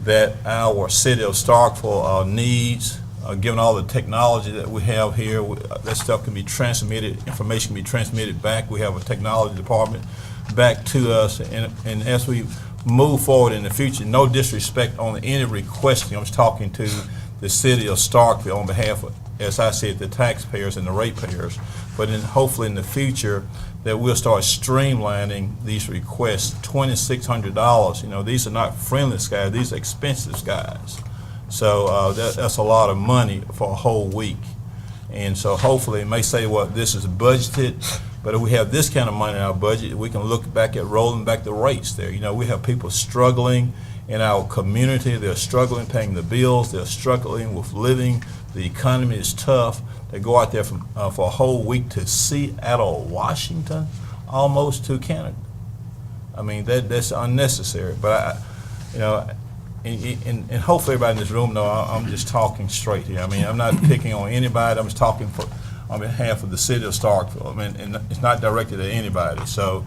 that our city of Starkville needs, given all the technology that we have here. That stuff can be transmitted, information can be transmitted back. We have a technology department back to us, and as we move forward in the future, no disrespect on any requesting, I'm just talking to the city of Starkville on behalf of, as I said, the taxpayers and the ratepayers, but then hopefully in the future that we'll start streamlining these requests. $2,600, these are not friendly skies, these are expensive skies. So that's a lot of money for a whole week. And so hopefully, it may say, well, this is budgeted, but if we have this kind of money in our budget, we can look back at rolling back the rates there. We have people struggling in our community. They're struggling paying the bills. They're struggling with living. The economy is tough. They go out there for a whole week to Seattle, Washington, almost to Canada. I mean, that's unnecessary. But and hopefully everybody in this room know I'm just talking straight here. I mean, I'm not picking on anybody. I'm just talking on behalf of the city of Starkville. I mean, and it's not directed at anybody. So,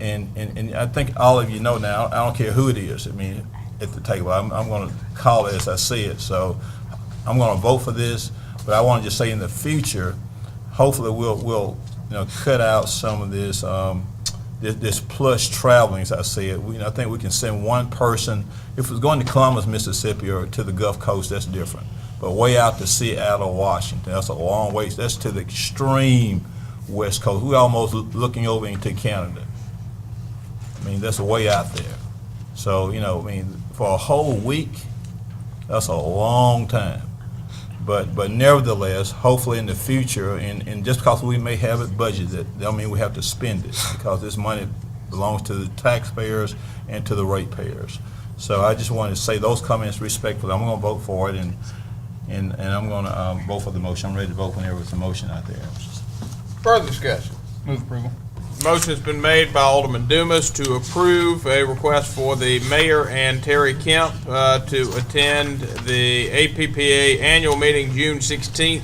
and I think all of you know now. I don't care who it is. I mean, at the table, I'm going to call it as I see it. So, I'm going to vote for this. But I want to just say in the future, hopefully we'll cut out some of this this plush traveling as I see it. I think we can send one person. If it's going to Columbus, Mississippi, or to the Gulf Coast, that's different. But way out to Seattle, Washington, that's a long ways. That's to the extreme West Coast. We're almost looking over into Canada. I mean, that's way out there. So, for a whole week, that's a long time. But nevertheless, hopefully in the future, and just because we may have it budgeted, that don't mean we have to spend it, because this money belongs to the taxpayers and to the ratepayers. So I just wanted to say those comments respectfully. I'm going to vote for it, and I'm going to vote for the motion. I'm ready to vote whenever there's a motion out there. Further discussion? Move approval. Motion has been made by Alderman Dumas to approve a request for the mayor and Terry Kemp to attend the APPA annual meeting June 16th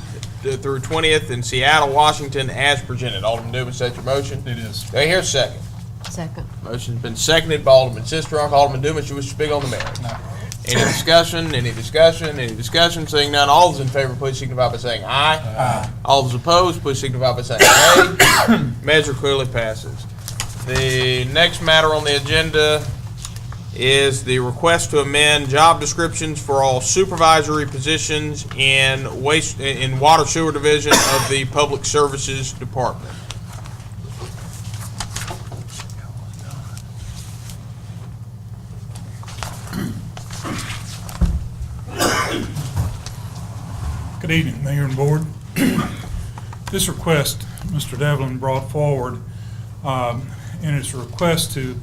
through 20th in Seattle, Washington, as presented. Alderman Dumas, that's your motion? It is. Do I hear a second? Second. Motion's been seconded by Alderman Sistrunk. Alderman Dumas, you wish to speak on the matter? No. Any discussion? Any discussion? Any discussion? Seeing none, all those in favor, please signify by saying aye. Aye. All those opposed, please signify by saying nay. Measure clearly passes. The next matter on the agenda is the request to amend job descriptions for all supervisory positions in water sewer division of the Public Services Department. Good evening, Mayor and Board. This request Mr. Devlin brought forward, and it's a request to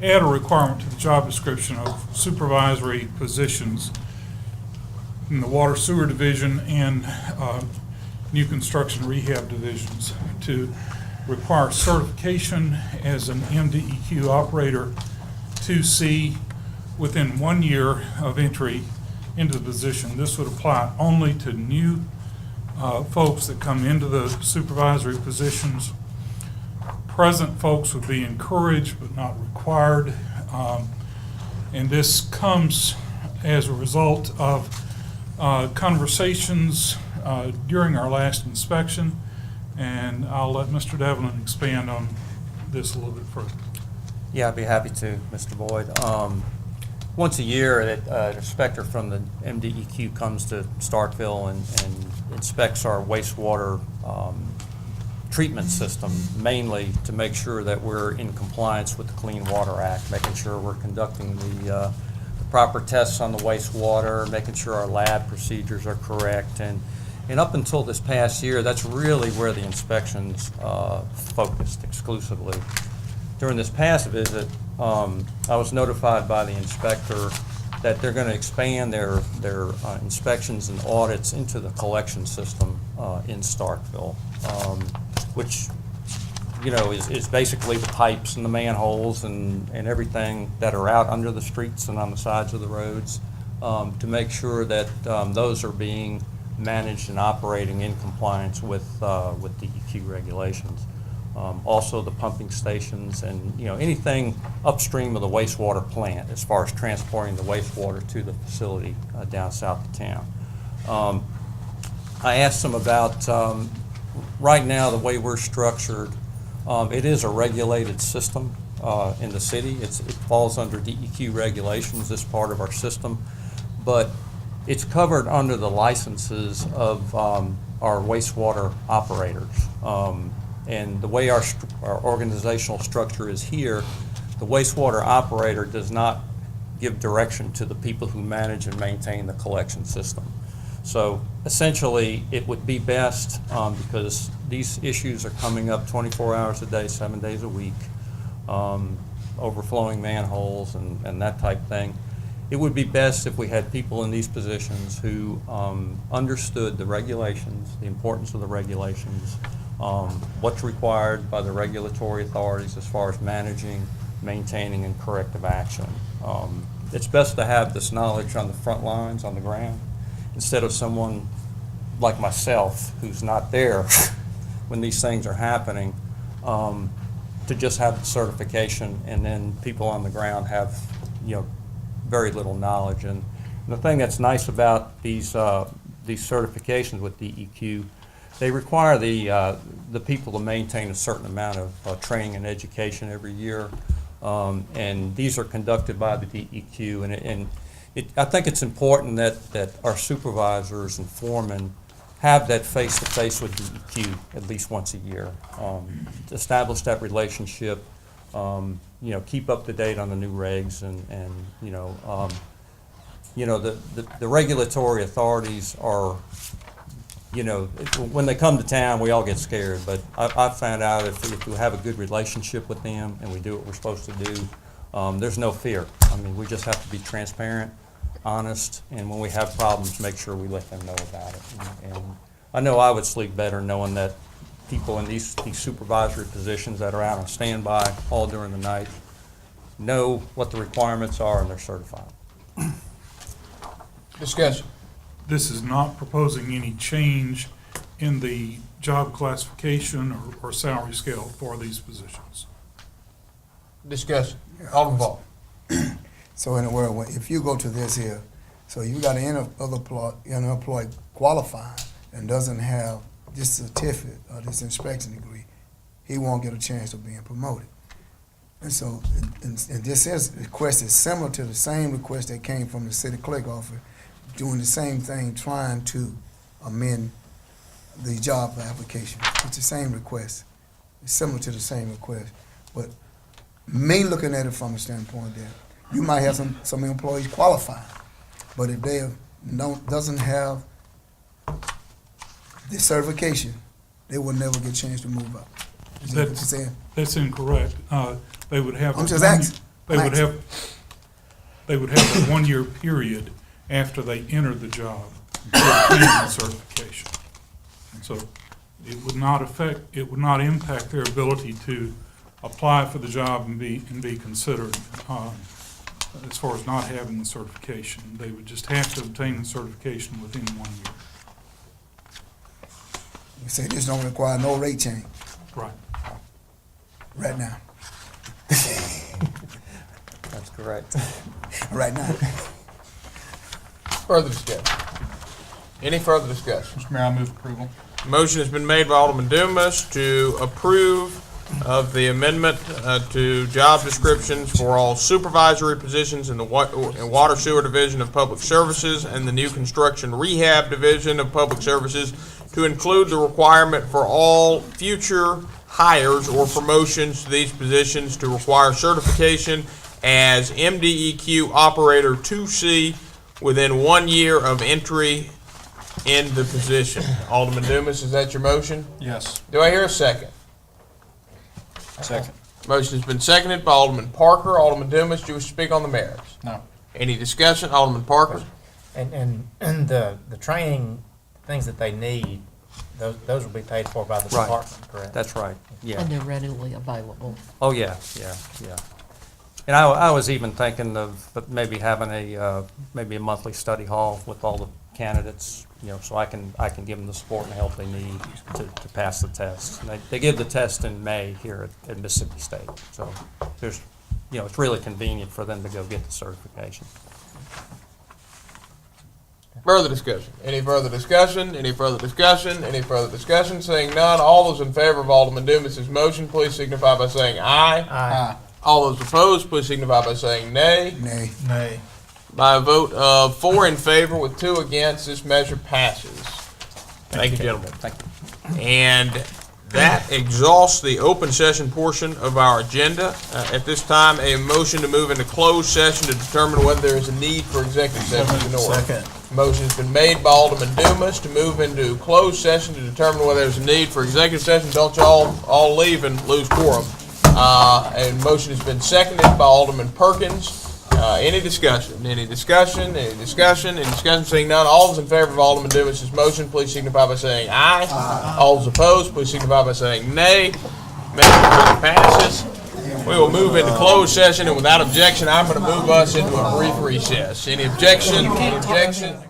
add a requirement to the job description of supervisory positions in the water sewer division and new construction rehab divisions to require certification as an MDEQ operator 2C within 1 year of entry into the position. This would apply only to new folks that come into the supervisory positions. Present folks would be encouraged but not required. And this comes as a result of conversations during our last inspection. And I'll let Mr. Devlin expand on this a little bit further. Yeah, I'd be happy to, Mr. Boyd. Once a year, an inspector from the MDEQ comes to Starkville and inspects our wastewater treatment system, mainly to make sure that we're in compliance with the Clean Water Act, making sure we're conducting the proper tests on the wastewater, making sure our lab procedures are correct. And up until this past year, that's really where the inspections focused exclusively. During this past visit, I was notified by the inspector that they're going to expand their inspections and audits into the collection system in Starkville, which is basically the pipes and the manholes and everything that are out under the streets and on the sides of the roads, to make sure that those are being managed and operating in compliance with DEQ regulations. Also the pumping stations and anything upstream of the wastewater plant as far as transporting the wastewater to the facility down south of town. I asked them about right now the way we're structured. It is a regulated system in the city. It falls under DEQ regulations, this part of our system, but it's covered under the licenses of our wastewater operators. And the way our organizational structure is here, the wastewater operator does not give direction to the people who manage and maintain the collection system. So essentially, it would be best, because these issues are coming up 24 hours a day, 7 days a week, overflowing manholes and that type thing. it would be best if we had people in these positions who understood the regulations, the importance of the regulations, what's required by the regulatory authorities as far as managing, maintaining, and corrective action. It's best to have this knowledge on the front lines, on the ground, instead of someone like myself who's not there when these things are happening, to just have the certification, and then people on the ground have, very little knowledge. And the thing that's nice about these certifications with DEQ, they require the people to maintain a certain amount of training and education every year, and these are conducted by the DEQ. And I think it's important that our supervisors and foremen have that face-to-face with DEQ at least once a year. Establish that relationship, keep up to date on the new regs, and the regulatory authorities are, when they come to town, we all get scared, but I've found out if we have a good relationship with them and we do what we're supposed to do, there's no fear. I mean, we just have to be transparent, honest, and when we have problems, make sure we let them know about it. And I know I would sleep better knowing that people in these supervisory positions that are out on standby all during the night know what the requirements are and they're certified. Discussion. This is not proposing any change in the job classification or salary scale for these positions. Discussion. Alderman Ball. So in a word, if you go to this here, so you got an unemployed qualified and doesn't have this certificate or this inspection degree, he won't get a chance of being promoted. And so, and this request is similar to the same request that came from the city clerk office, doing the same thing, trying to amend the job application. It's the same request. It's similar to the same request. But me looking at it from a standpoint that you might have some employees qualified, but if they doesn't have the certification, they will never get a chance to move up. Is that what you're saying? That's incorrect. They would have. I'm just asking. They would have a 1 year period after they enter the job to obtain the certification. So it would not impact their ability to apply for the job and be considered as far as not having the certification. They would just have to obtain the certification within 1 year. You say this don't require no rate change. Right. Right now. That's correct. Right now. Further discussion. Any further discussion? Mr. Mayor, I move approval. Motion has been made by Alderman Dumas to approve of the amendment to job descriptions for all supervisory positions in the Water Sewer Division of Public Services and the new Construction Rehab Division of Public Services to include the requirement for all future hires or promotions to these positions to require certification as MDEQ Operator 2C within 1 year of entry in the position. Alderman Dumas, is that your motion? Yes. Do I hear a second? Second. Motion has been seconded by Alderman Parker. Alderman Dumas, do you wish to speak on the merits? No. Any discussion? Alderman Parker? And the training, things that they need, those will be paid for by the Right. department, correct? That's right, yeah. And they're readily available. Oh, yeah. And I was even thinking of maybe having maybe a monthly study hall with all the candidates, so I can give them the support and help they need to pass the test. And they give the test in May here at Mississippi State. So there's, it's really convenient for them to go get the certification. Further discussion? Any further discussion? Any further discussion? Any further discussion? Seeing none, all those in favor of Alderman Dumas' motion, please signify by saying aye. Aye. All those opposed, please signify by saying nay. Nay. Nay. By a vote of 4 in favor with 2 against, this measure passes. Thank you, gentlemen. Thank you. And that exhausts the open session portion of our agenda. At this time, a motion to move into closed session to determine whether there is a need for executive session is in order. Second. Motion has been made by Alderman Dumas to move into closed session to determine whether there's a need for executive session. Don't y'all all leave and lose quorum. And motion has been seconded by Alderman Perkins Any discussion? Any discussion? Any discussion? Any discussion? Seeing none, all those in favor of Alderman Dumas' motion, please signify by saying aye. All those opposed, please signify by saying nay. Motion passes. We will move into closed session, and without objection, I'm going to move us into a brief recess. Any objection? Any objection?